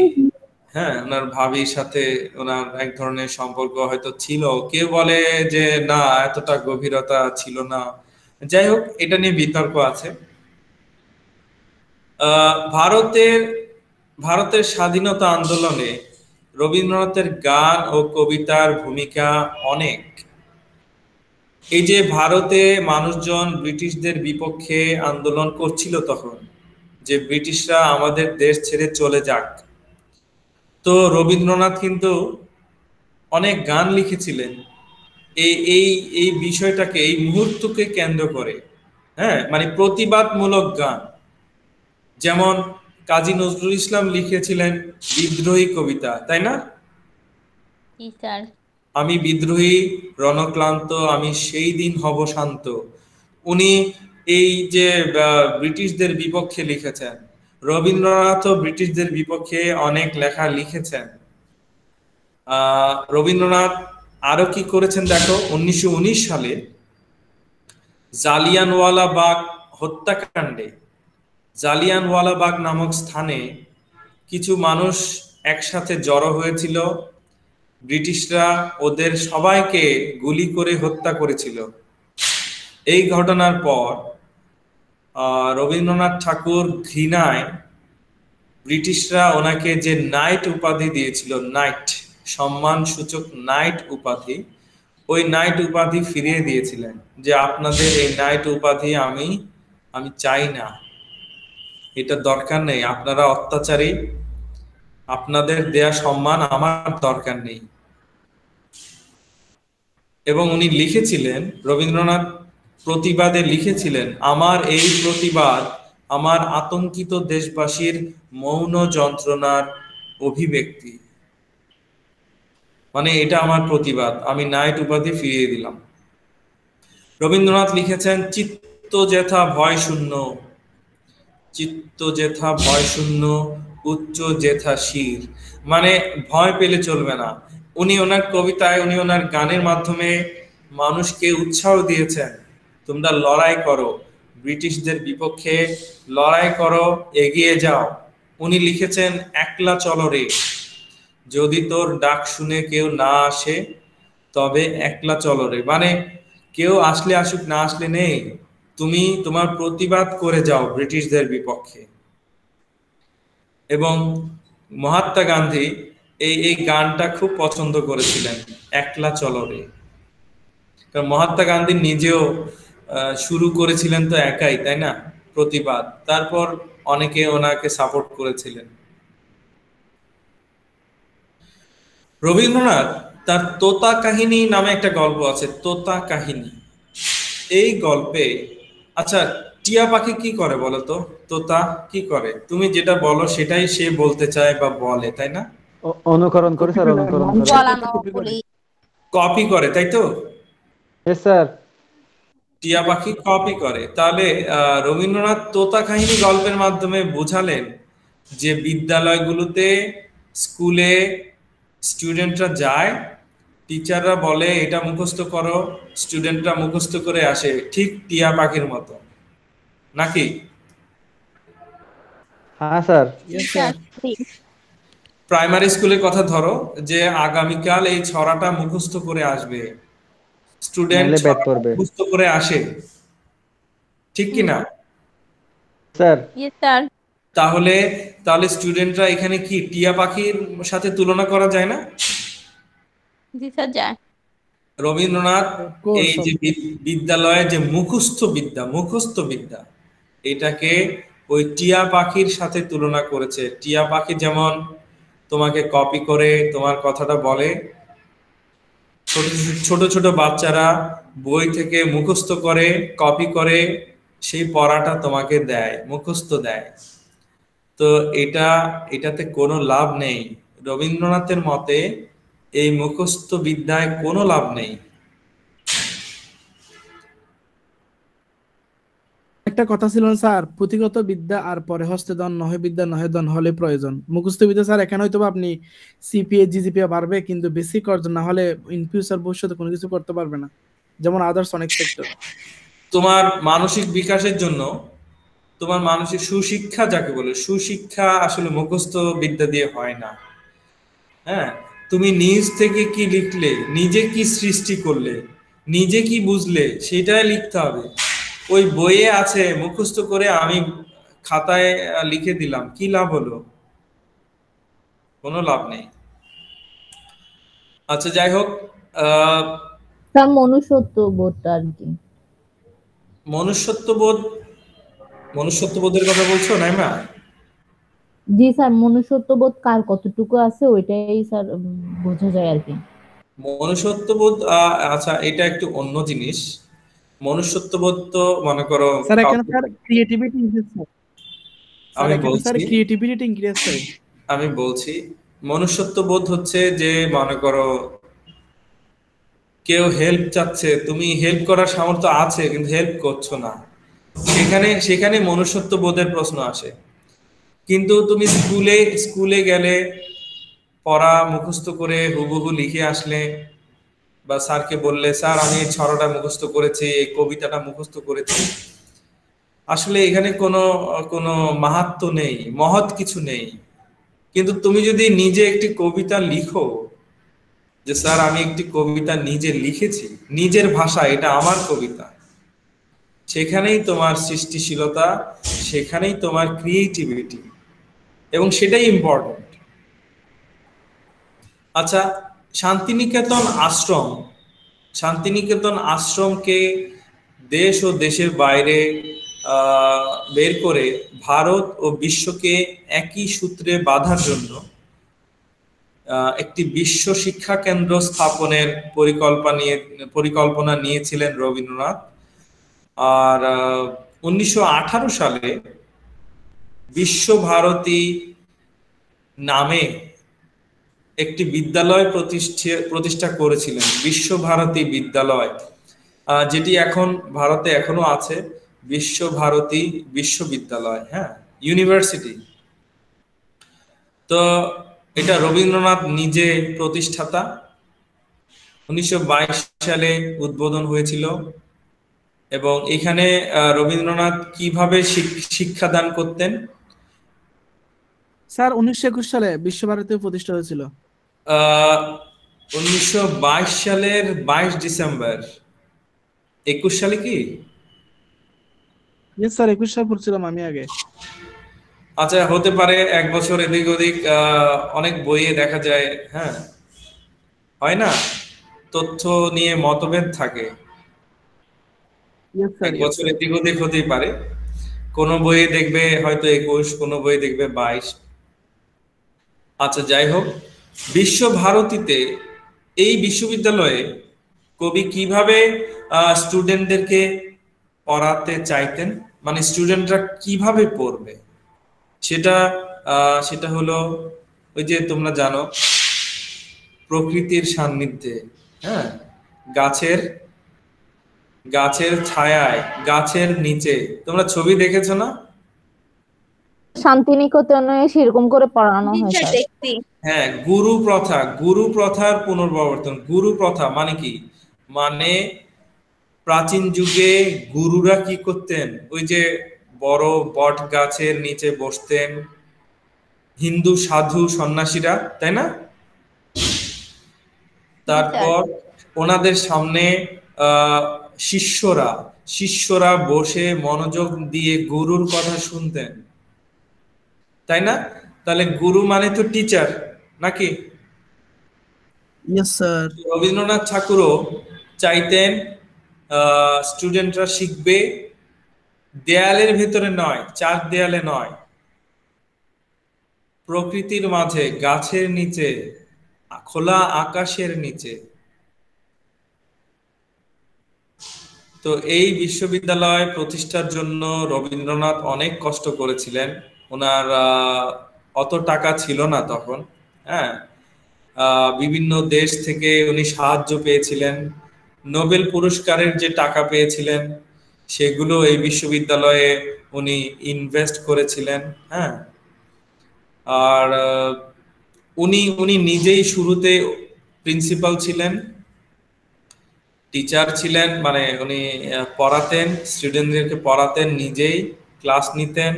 হ্যাঁ, ওনার ভাবির সাথে ওনার এক ধরনের সম্পর্ক হয়তো ছিল। কেউ বলে যে না, এতটা গভীরতা ছিল না। যাই হোক, এটা নিয়ে বিতর্ক আছে। ভারতের স্বাধীনতা আন্দোলনে রবীন্দ্রনাথের গান ও কবিতার ভূমিকা অনেক। এই যে ভারতে মানুষজন ব্রিটিশদের বিপক্ষে আন্দোলন করছিল তখন, যে ব্রিটিশরা আমাদের দেশ ছেড়ে চলে যাক, তো রবীন্দ্রনাথ কিন্তু অনেক গান লিখেছিলেন এই এই এই বিষয়টাকে, এই মুহূর্তকে কেন্দ্র করে। হ্যাঁ, মানে প্রতিবাদমূলক গান। যেমন কাজী নজরুল ইসলাম লিখেছিলেন বিদ্রোহী কবিতা, তাই না? জি স্যার। আমি বিদ্রোহী রণক্লান্ত, আমি সেই দিন হব শান্ত। উনি এই যে ব্রিটিশদের বিপক্ষে লিখেছেন। রবীন্দ্রনাথও ব্রিটিশদের বিপক্ষে অনেক লেখা লিখেছেন। রবীন্দ্রনাথ আরো কি করেছেন দেখো, 1919 সালে জালিয়ানওয়ালাবাগ হত্যাকাণ্ডে, জালিয়ানওয়ালাবাগ নামক স্থানে কিছু মানুষ একসাথে জড়ো হয়েছিল। ব্রিটিশরা ওদের সবাইকে গুলি করে হত্যা করেছিল। এই ঘটনার পর রবীন্দ্রনাথ ঠাকুর ঘৃণায় ব্রিটিশরা ওনাকে যে নাইট উপাধি দিয়েছিল, নাইট সম্মান সূচক নাইট উপাধি, ওই নাইট উপাধি ফিরিয়ে দিয়েছিলেন, যে আপনাদের এই নাইট উপাধি আমি চাই না, এটা দরকার নেই, আপনারা অত্যাচারী, আপনাদের দেয়া সম্মান আমার দরকার নেই। এবং উনি লিখেছিলেন, রবীন্দ্রনাথ প্রতিবাদে লিখেছিলেন, আমার এই প্রতিবাদ আমার আতঙ্কিত দেশবাসীর মৌন যন্ত্রণার অভিব্যক্তি। মানে এটা আমার প্রতিবাদ, আমি নাইট উপাধি ফিরিয়ে দিলাম। রবীন্দ্রনাথ লিখেছেন চিত্ত যেথা ভয় শূন্য, চিত্ত যেথা ভয় শূন্য, উচ্চ যেথা শির। মানে ভয় পেলে চলবে না। উনি ওনার কবিতায়, উনি ওনার গানের মাধ্যমে মানুষকে উৎসাহ দিয়েছেন, তোমরা লড়াই করো, ব্রিটিশদের বিপক্ষে লড়াই করো, এগিয়ে যাও। উনি লিখেছেন একলা চলো রে, যদি তোর ডাক শুনে কেউ না আসে তবে একলা চলো রে। মানে কেউ আসলে আসুক, না আসলে নেই, তুমি তোমার প্রতিবাদ করে যাও ব্রিটিশদের বিপক্ষে। এবং মহাত্মা গান্ধী এই গানটা খুব পছন্দ করেছিলেন, একলা চলো রে। কারণ মহাত্মা গান্ধী নিজেও শুরু করেছিলেন তো একাই, তাই না, প্রতিবাদ। তারপর অনেকে ওনাকে সাপোর্ট করেছিলেন। রবীন্দ্রনাথ তার তোতা কাহিনী নামে একটা গল্প আছে, তোতা কাহিনী। এই গল্পে, আচ্ছা টিয়া পাখি কি করে বলো তো, তোতা কি করে? তুমি যেটা বলো সেটাই সে বলতে চায় বা বলে, তাই না? অনুকরণ করে স্যার, অনুকরণ করে। বলানো বলি। কপি করে, তাই তো? Yes, sir. টিয়া পাখি কপি করে। তাহলে রবীন্দ্রনাথ তোতা কাহিনী গল্পের মাধ্যমে বোঝালেন যে বিদ্যালয়গুলোতে, স্কুলে স্টুডেন্টরা যায়, টিচাররা বলে এটা মুখস্থ করো, স্টুডেন্টরা মুখস্থ করে আসে, ঠিক টিয়া পাখির মতো, নাকি? হ্যাঁ sir. Yes, sir. sir. Primary স্কুলের কথা ধরো, যে আগামীকাল এই ছড়াটা মুখস্থ করে আসবে, স্টুডেন্ট নাহলে ব্যাক ছড়াটা করবে। মুখস্থ করে আসে, ঠিক কি না? স্যার। Yes sir. তাহলে তাহলে স্টুডেন্টরা এখানে কি টিয়া পাখির সাথে তুলনা করা যায় না? জি স্যার যায়। রবীন্দ্রনাথ Of course, এই যে বিদ্যালয়ে যে মুখস্থ বিদ্যা এটাকে ওই টিয়া পাখির সাথে তুলনা করেছে। টিয়া পাখি যেমন তোমাকে কপি করে তোমার কথাটা বলে, ছোট ছোট ছোট বাচ্চারা বই থেকে মুখস্থ করে, কপি করে সেই পড়াটা তোমাকে দেয়, মুখস্থ দেয়। তো এটাতে কোনো লাভ নেই। রবীন্দ্রনাথের মতে এই মুখস্থ বিদ্যায় কোনো লাভ নেই। একটা কথা ছিল না স্যার, পুঁথিগত বিদ্যা আর পরে হস্তে দন নহে বিদ্যা নহে দন হলে প্রয়োজন। মুখস্থ বিদ্যা স্যার এখানে হয়তো আপনি সিপিএ জিজিপিএ বাড়বে, কিন্তু বেসিক অর্জন না হলে ইন ফিউচার ভবিষ্যতে কোনো কিছু করতে পারবে না, যেমন আদার্স অনেক সেক্টর। তোমার মানসিক বিকাশের জন্য, তোমার মানসিক সুশিক্ষা যাকে বলে, সুশিক্ষা আসলে মুখস্থ বিদ্যা দিয়ে হয় না। হ্যাঁ, তুমি নিজ থেকে কি লিখলে, নিজে কি সৃষ্টি করলে, নিজে কি বুঝলে, সেটাই লিখতে হবে। ওই বইয়ে আছে মুখস্থ করে আমি খাতায় লিখে দিলাম, কি লাভ হলো? কোনো লাভ নেই। আচ্ছা যাই হোক, আহ তার মনুষ্যত্ব বোধটা আর কি। মনুষ্যত্ববোধ, মনুষ্যত্ববোধের কথা বলছো নাইমা? জি স্যার, মনুষ্যত্ববোধ কার কতটুকু আছে ওইটাই স্যার বোঝা যায় আর কি। মনুষ্যত্ববোধ আচ্ছা, এটা একটু অন্য জিনিস। মনুষ্যত্ববোধ তো মনে করো স্যার এখানে কাউকে, sir creativity increase sir. Sir আমি এখানে স্যার বলছি ক্রিয়েটিভিটি ইনক্রিজ স্যার। আমি বলছি মনুষ্যত্ববোধ হচ্ছে যে মনে করো কেউ হেল্প চাচ্ছে, তুমি হেল্প করার সামর্থ্য আছে কিন্তু হেল্প করছো না, সেখানে সেখানে মনুষ্যত্ববোধের প্রশ্ন আসে। কিন্তু তুমি স্কুলে স্কুলে গেলে, পড়া মুখস্থ করে হুবহু লিখে আসলে, বা স্যারকে বললে স্যার আমি এই ছড়াটা মুখস্থ করেছি, এই কবিতাটা মুখস্থ করেছি, আসলে এখানে কোনো কোনো মাহাত্ম্য নেই, মহৎ কিছু নেই। কিন্তু তুমি যদি নিজে একটি কবিতা লিখো, যে স্যার আমি একটি কবিতা নিজে লিখেছি, নিজের ভাষা, এটা আমার কবিতা, সেখানেই তোমার সৃষ্টিশীলতা, সেখানেই তোমার ক্রিয়েটিভিটি, এবং সেটাই ইম্পর্টেন্ট। আচ্ছা, শান্তিনিকেতন আশ্রম, শান্তিনিকেতন আশ্রমকে দেশ ও দেশের বাইরে বের করে ভারত ও বিশ্বকে একই সূত্রে বাঁধার জন্য একটি বিশ্ব শিক্ষা কেন্দ্র স্থাপনের পরিকল্পনা নিয়েছিলেন রবীন্দ্রনাথ। আর 1918 সালে বিশ্বভারতী নামে একটি বিদ্যালয় প্রতিষ্ঠা করেছিলেন, বিশ্বভারতী বিদ্যালয়, যেটি এখন ভারতে এখনো আছে, বিশ্বভারতী বিশ্ববিদ্যালয়, হ্যাঁ, ইউনিভার্সিটি। তো এটা রবীন্দ্রনাথ নিজে প্রতিষ্ঠাতা। 1922 সালে উদ্বোধন হয়েছিল। এবং এখানে রবীন্দ্রনাথ কিভাবে শিক্ষাদান করতেন? স্যার 1921 সালে বিশ্বভারতী প্রতিষ্ঠা হয়েছিল। 1922 সালের 22 ডিসেম্বর। 21 সালে কি? ইয়েস স্যার, 21 সাল পড়ছিলাম আমি আগে। আচ্ছা, হতে পারে এক বছর এদিক ওদিক, অনেক বইয়ে দেখা যায়, হ্যাঁ, হয় না, তথ্য নিয়ে মতভেদ থাকে, ইয়েস স্যার, এক ইয়েস বছর স্যার। এদিক ওদিক হতেই পারে। কোন বইয়ে দেখবে হয়তো 21, কোন বইয়ে দেখবে 22। আচ্ছা, যাই হোক, বিশ্বভারতীতে, এই বিশ্ববিদ্যালয়ে কবি কিভাবে স্টুডেন্টদেরকে পড়াতে চাইতেন, মানে স্টুডেন্টরা কিভাবে পড়বে, সেটা সেটা হলো ওই যে তোমরা জানো, প্রকৃতির সান্নিধ্যে, হ্যাঁ, গাছের গাছের ছায়ায়, গাছের নিচে। তোমরা ছবি দেখেছো না? শান্তিনিকেতনে সেরকম করে পড়ানো জি হয় স্যার, স্যার। দেখছি। হ্যাঁ, গুরু প্রথার পুনর্প্রবর্তন। গুরু প্রথা মানে কি? মানে প্রাচীন যুগে গুরুরা কি করতেন, ওই যে বড় বট গাছের নিচে বসতেন হিন্দু সাধু সন্ন্যাসীরা, তাই না? জি স্যার। তারপর ওনাদের সামনে আহ শিষ্যরা শিষ্যরা বসে মনোযোগ দিয়ে গুরুর কথা শুনতেন, তাই না? তাহলে গুরু মানে তো টিচার, নাকি? Yes sir. রবীন্দ্রনাথ ঠাকুরও চাইতেন স্টুডেন্টরা শিখবে দেয়ালের ভেতরে নয়, চার দেয়ালে নয়, প্রকৃতির মাঝে, গাছের নিচে, খোলা আকাশের নিচে। তো এই বিশ্ববিদ্যালয় প্রতিষ্ঠার জন্য রবীন্দ্রনাথ অনেক কষ্ট করেছিলেন। ওনার অত টাকা ছিল না তখন, হ্যাঁ, বিভিন্ন দেশ থেকে উনি সাহায্য পেয়েছিলেন। নোবেল পুরস্কারের যে টাকা পেয়েছিলেন সেগুলো এই বিশ্ববিদ্যালয়ে উনি ইনভেস্ট করেছিলেন, হ্যাঁ। আর উনি উনি নিজেই শুরুতে প্রিন্সিপাল ছিলেন, টিচার ছিলেন, মানে উনি পড়াতেন, স্টুডেন্টদেরকে পড়াতেন, নিজেই ক্লাস নিতেন,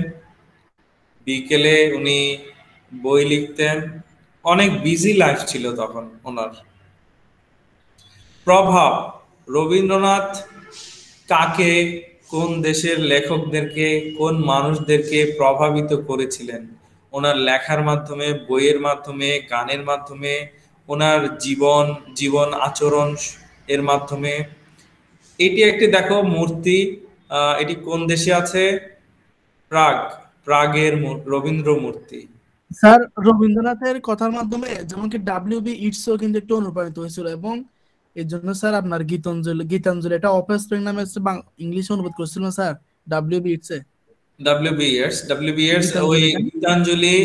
বিকেলে উনি বই লিখতেন। অনেক বিজি লাইফ ছিল তখন ওনার। প্রভাব, রবীন্দ্রনাথ কাকে, কোন দেশের লেখকদেরকে, কোন মানুষদেরকে প্রভাবিত করেছিলেন ওনার লেখার মাধ্যমে, বইয়ের মাধ্যমে, গানের মাধ্যমে, ওনার জীবন আচরণ এর মাধ্যমে। এটি একটি দেখো মূর্তি, এটি কোন দেশে আছে? প্রাগের রবীন্দ্র মূর্তি। স্যার রবীন্দ্রনাথের কথার মাধ্যমে যেমন কি ডাব্লিউ.বি. ইটসও কিন্তু একটু অনুপ্রাণিত হয়েছিল, এবং এর জন্য স্যার আপনার গীতাঞ্জলি এটা অফস্প্রিং নামে ইংলিশে অনুবাদ করেছিল স্যার ডাব্লিউ.বি. ইটসে। ডব্লিউ বি ইয়ার্স ওই গীতাঞ্জলিটা, গীতাঞ্জলি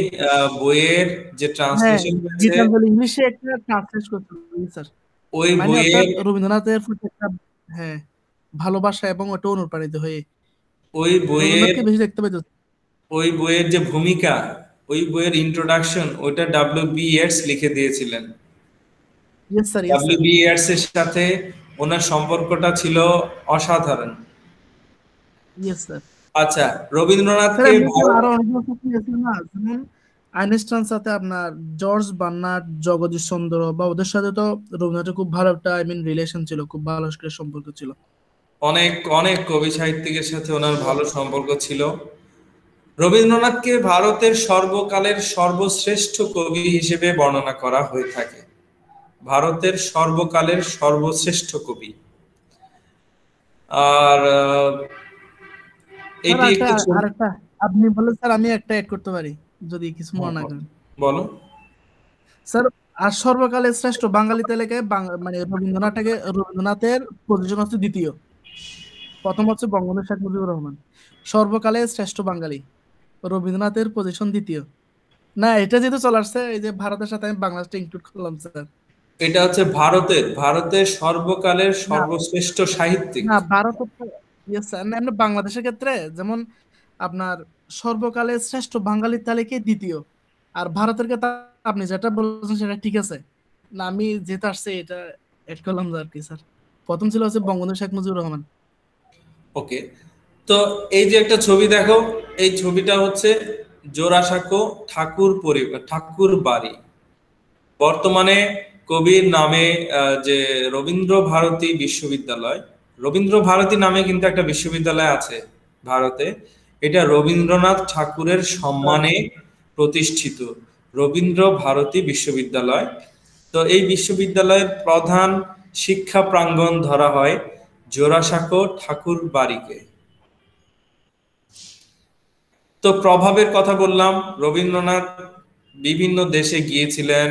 বইয়ের যে হ্যাঁ ট্রান্সলেশন হয়েছে, গীতাঞ্জলি ইংলিশে একটা ট্রান্সলেট করতে স্যার, ওই মানে অর্থাৎ বইয়ের রবীন্দ্রনাথের প্রতি একটা, হ্যাঁ, ভালোবাসা এবং ওটা অনুপ্রাণিত হয়ে ওই বইয়ের রবীন্দ্রনাথকে বেশি দেখতে পেত। ওই বইয়ের যে ভূমিকা, ওই বইয়ের ইন্ট্রোডাকশন ওইটা ডব্লিউ.বি. ইয়েটস লিখে দিয়েছিলেন। Yes sir, yes sir. W B. Yeats এর সাথে ওনার সম্পর্কটা ছিল অসাধারণ। Yes sir. আচ্ছা, স্যার রবীন্দ্রনাথকে এমনি তো ভারত আরো অনেক কিছু আছে না, যেমন আইনস্টাইন সাথে আপনার জর্জ বার্নার্ড, জগদীশ চন্দ্র বা ওদের সাথে তো রবীন্দ্রনাথের খুব ভালো একটা রিলেশন ছিল, খুব ভালো একটা সম্পর্ক ছিল। অনেক অনেক কবি সাহিত্যিকের সাথে ওনার ভালো সম্পর্ক ছিল। রবীন্দ্রনাথকে ভারতের সর্বকালের সর্বশ্রেষ্ঠ কবি হিসেবে বর্ণনা করা হয়ে থাকে। ভারতের সর্বকালের সর্বশ্রেষ্ঠ কবি। আর স্যার এটি একটি ছবি। আরেকটা আপনি বলেন স্যার, আমি একটা অ্যাড করতে পারি যদি কিছু মনে না করেন বলো। স্যার। আর সর্বকালের শ্রেষ্ঠ বাঙালি তালিকায় মানে রবীন্দ্রনাথের পজিশন হচ্ছে দ্বিতীয়, প্রথম হচ্ছে বঙ্গবন্ধু শেখ মুজিবুর রহমান। সর্বকালের শ্রেষ্ঠ বাঙালি, রবীন্দ্রনাথের পজিশন দ্বিতীয়। না এটা যেহেতু চলে আসছে, এই যে ভারতের সাথে আমি বাংলাদেশটা ইনক্লুড করলাম স্যার। এটা হচ্ছে ভারতের সর্বকালের না সর্বশ্রেষ্ঠ সাহিত্যিক। না ভারত, ইয়েস স্যার, না এমনি বাংলাদেশের ক্ষেত্রে যেমন আপনার সর্বকালের শ্রেষ্ঠ বাঙালির তালিকায় দ্বিতীয়, আর ভারতের ক্ষেত্রে আপনি যেটা বলছেন সেটা ঠিক আছে। না আমি যেটা আসছে এটা এড করলাম আর কি স্যার। প্রথম ছিল হচ্ছে বঙ্গবন্ধু শেখ মুজিবুর রহমান। ওকে, তো এই যে একটা ছবি দেখো, এই ছবিটা হচ্ছে জোড়াসাঁকো ঠাকুর বাড়ি। বর্তমানে কবির নামে যে রবীন্দ্র ভারতী বিশ্ববিদ্যালয়, রবীন্দ্র ভারতী নামে কিন্তু একটা বিশ্ববিদ্যালয় আছে ভারতে। এটা রবীন্দ্রনাথ ঠাকুরের সম্মানে প্রতিষ্ঠিত রবীন্দ্র ভারতী বিশ্ববিদ্যালয়। তো এই বিশ্ববিদ্যালয়ের প্রধান শিক্ষা প্রাঙ্গণ ধরা হয় জোড়াসাঁকো ঠাকুর বাড়িকে। তো প্রভাবের কথা বললাম, রবীন্দ্রনাথ বিভিন্ন দেশে গিয়েছিলেন,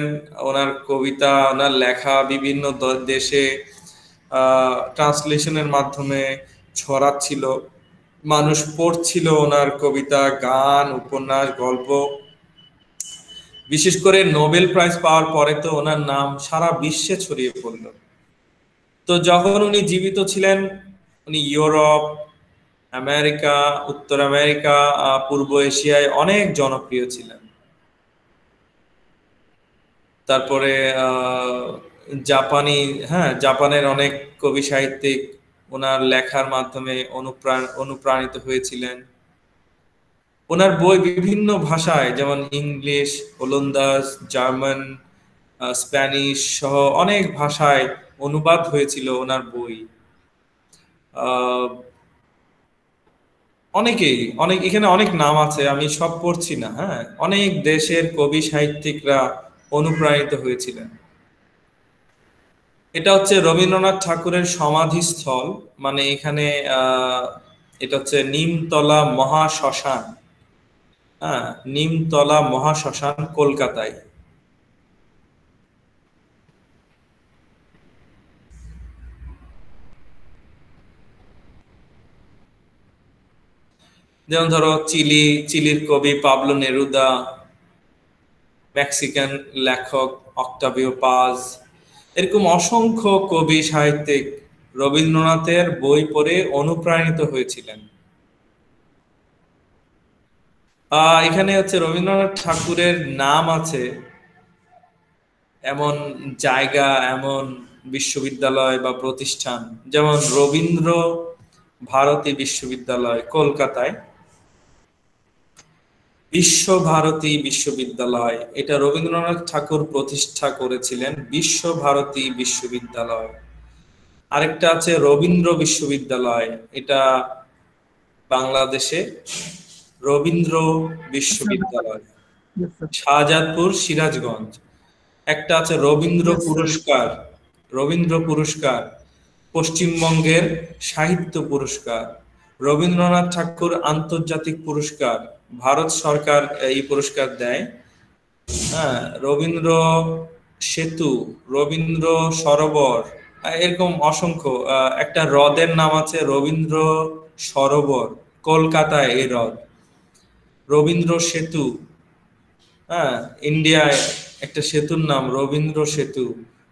ওনার কবিতা, ওনার লেখা বিভিন্ন দেশে ট্রান্সলেশনের মাধ্যমে ছড়াচ্ছিল, মানুষ পড়ছিল ওনার কবিতা, গান, উপন্যাস, গল্প। বিশেষ করে নোবেল প্রাইজ পাওয়ার পরে তো ওনার নাম সারা বিশ্বে ছড়িয়ে পড়ল। তো যখন উনি জীবিত ছিলেন, উনি ইউরোপ, আমেরিকা, উত্তর আমেরিকা, পূর্ব এশিয়ায় অনেক জনপ্রিয় ছিলেন। তারপরে জাপানের অনেক কবি সাহিত্যিক ওনার লেখার মাধ্যমে অনুপ্রাণিত হয়েছিলেন। ওনার বই বিভিন্ন ভাষায়, যেমন ইংলিশ, ওলন্দাজ, জার্মান, স্প্যানিশ সহ অনেক ভাষায় অনুবাদ হয়েছিল ওনার বই। এখানে অনেক নাম আছে, আমি সব পড়ছি না। হ্যাঁ, অনেক দেশের কবি সাহিত্যিকরা অনুপ্রাণিত হয়েছিলেন। এটা হচ্ছে রবীন্দ্রনাথ ঠাকুরের সমাধিস্থল, মানে এখানে এটা হচ্ছে নিমতলা মহাশ্মশান। হ্যাঁ, নিমতলা মহাশ্মশান কলকাতায়। যেমন ধরো চিলির কবি পাবলো নেরুদা, মেক্সিকান লেখক অক্টাভিও পাজ, এরকম অসংখ্য কবি সাহিত্যিক রবীন্দ্রনাথের বই পড়ে অনুপ্রাণিত হয়েছিলেন। এখানে হচ্ছে রবীন্দ্রনাথ ঠাকুরের নাম আছে এমন জায়গা, এমন বিশ্ববিদ্যালয় বা প্রতিষ্ঠান, যেমন রবীন্দ্র ভারতী বিশ্ববিদ্যালয় কলকাতায়, বিশ্বভারতী বিশ্ববিদ্যালয়, এটা রবীন্দ্রনাথ ঠাকুর প্রতিষ্ঠা করেছিলেন, বিশ্বভারতী বিশ্ববিদ্যালয়। আরেকটা আছে রবীন্দ্র বিশ্ববিদ্যালয়, এটা বাংলাদেশে রবীন্দ্র বিশ্ববিদ্যালয়, শাহজাদপুর, সিরাজগঞ্জ। একটা আছে রবীন্দ্র পুরস্কার, পশ্চিমবঙ্গের সাহিত্য পুরস্কার, রবীন্দ্রনাথ ঠাকুর আন্তর্জাতিক পুরস্কার, ভারত সরকার এই পুরস্কার দেয়। হ্যাঁ, রবীন্দ্র সেতু, রবীন্দ্র সরোবর, এরকম অসংখ্য। একটা হ্রদের নাম আছে রবীন্দ্র সরোবর, কলকাতায় এই হ্রদ। রবীন্দ্র সেতু, হ্যাঁ, ইন্ডিয়ায় একটা সেতুর নাম রবীন্দ্র সেতু।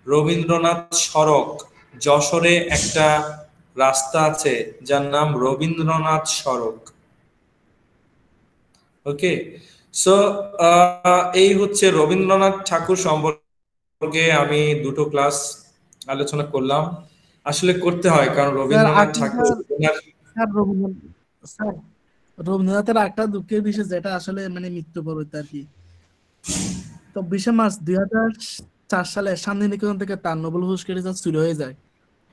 রবীন্দ্রনাথ সড়ক, যশোরে একটা রাস্তা আছে যার নাম রবীন্দ্রনাথ সড়ক। ওকে, সো এই হচ্ছে রবীন্দ্রনাথ ঠাকুর সম্পর্কে আমি দুটো ক্লাস আলোচনা করলাম। আসলে করতে হয়, কারণ স্যার রবীন্দ্রনাথ আপনি ঠাকুর স্যার স্যার রবীন্দ্রনাথের একটা দুঃখের বিষয় যেটা আসলে মানে মৃত্যুবরণ আর কি। তো 20 মার্চ 2004 সালে শান্তিনিকেতন থেকে তার নোবেল পুরস্কার স্যার চুরি হয়ে যায়।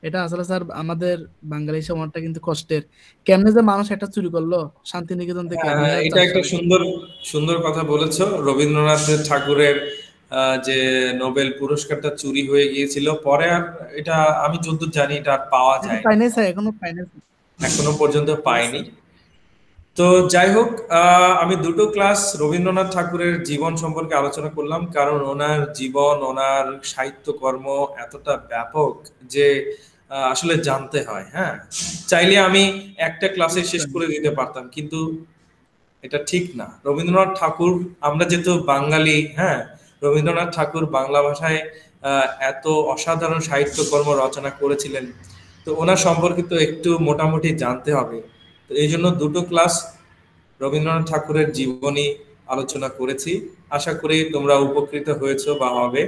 এটা আসলে স্যার আমাদের বাঙালি সমাজটা কিন্তু কষ্টের। কেমনে যে মানুষ এটা চুরি করলো শান্তিনিকেতন থেকে হ্যাঁ, এটা 2004 একটা সালে। সুন্দর সুন্দর কথা বলেছো। রবীন্দ্রনাথ ঠাকুরের যে নোবেল পুরস্কারটা চুরি হয়ে গিয়েছিল, পরে আর এটা আমি যতদূর জানি এটা আর পাওয়া এটা যায় পাই নাই স্যার, এখনো পাই নাই স্যার। এখনো পর্যন্ত Yes, পাইনি। sir. তো যাই হোক, আমি দুটো ক্লাস রবীন্দ্রনাথ ঠাকুরের জীবন সম্পর্কে আলোচনা করলাম, কারণ ওনার জীবন, ওনার সাহিত্যকর্ম এতটা ব্যাপক যে আসলে জানতে হয়। হ্যাঁ, চাইলে আমি একটা ক্লাসে শেষ করে দিতে পারতাম, কিন্তু এটা ঠিক না। রবীন্দ্রনাথ ঠাকুর, আমরা যেহেতু বাঙালি, হ্যাঁ, রবীন্দ্রনাথ ঠাকুর বাংলা ভাষায় এত অসাধারণ সাহিত্যকর্ম রচনা করেছিলেন, তো ওনার সম্পর্কে তো একটু মোটামুটি জানতে হবে। তো এই জন্য দুটো ক্লাস রবীন্দ্রনাথ ঠাকুরের জীবনী আলোচনা করেছি। আশা করি তোমরা উপকৃত হয়েছো বা হবে।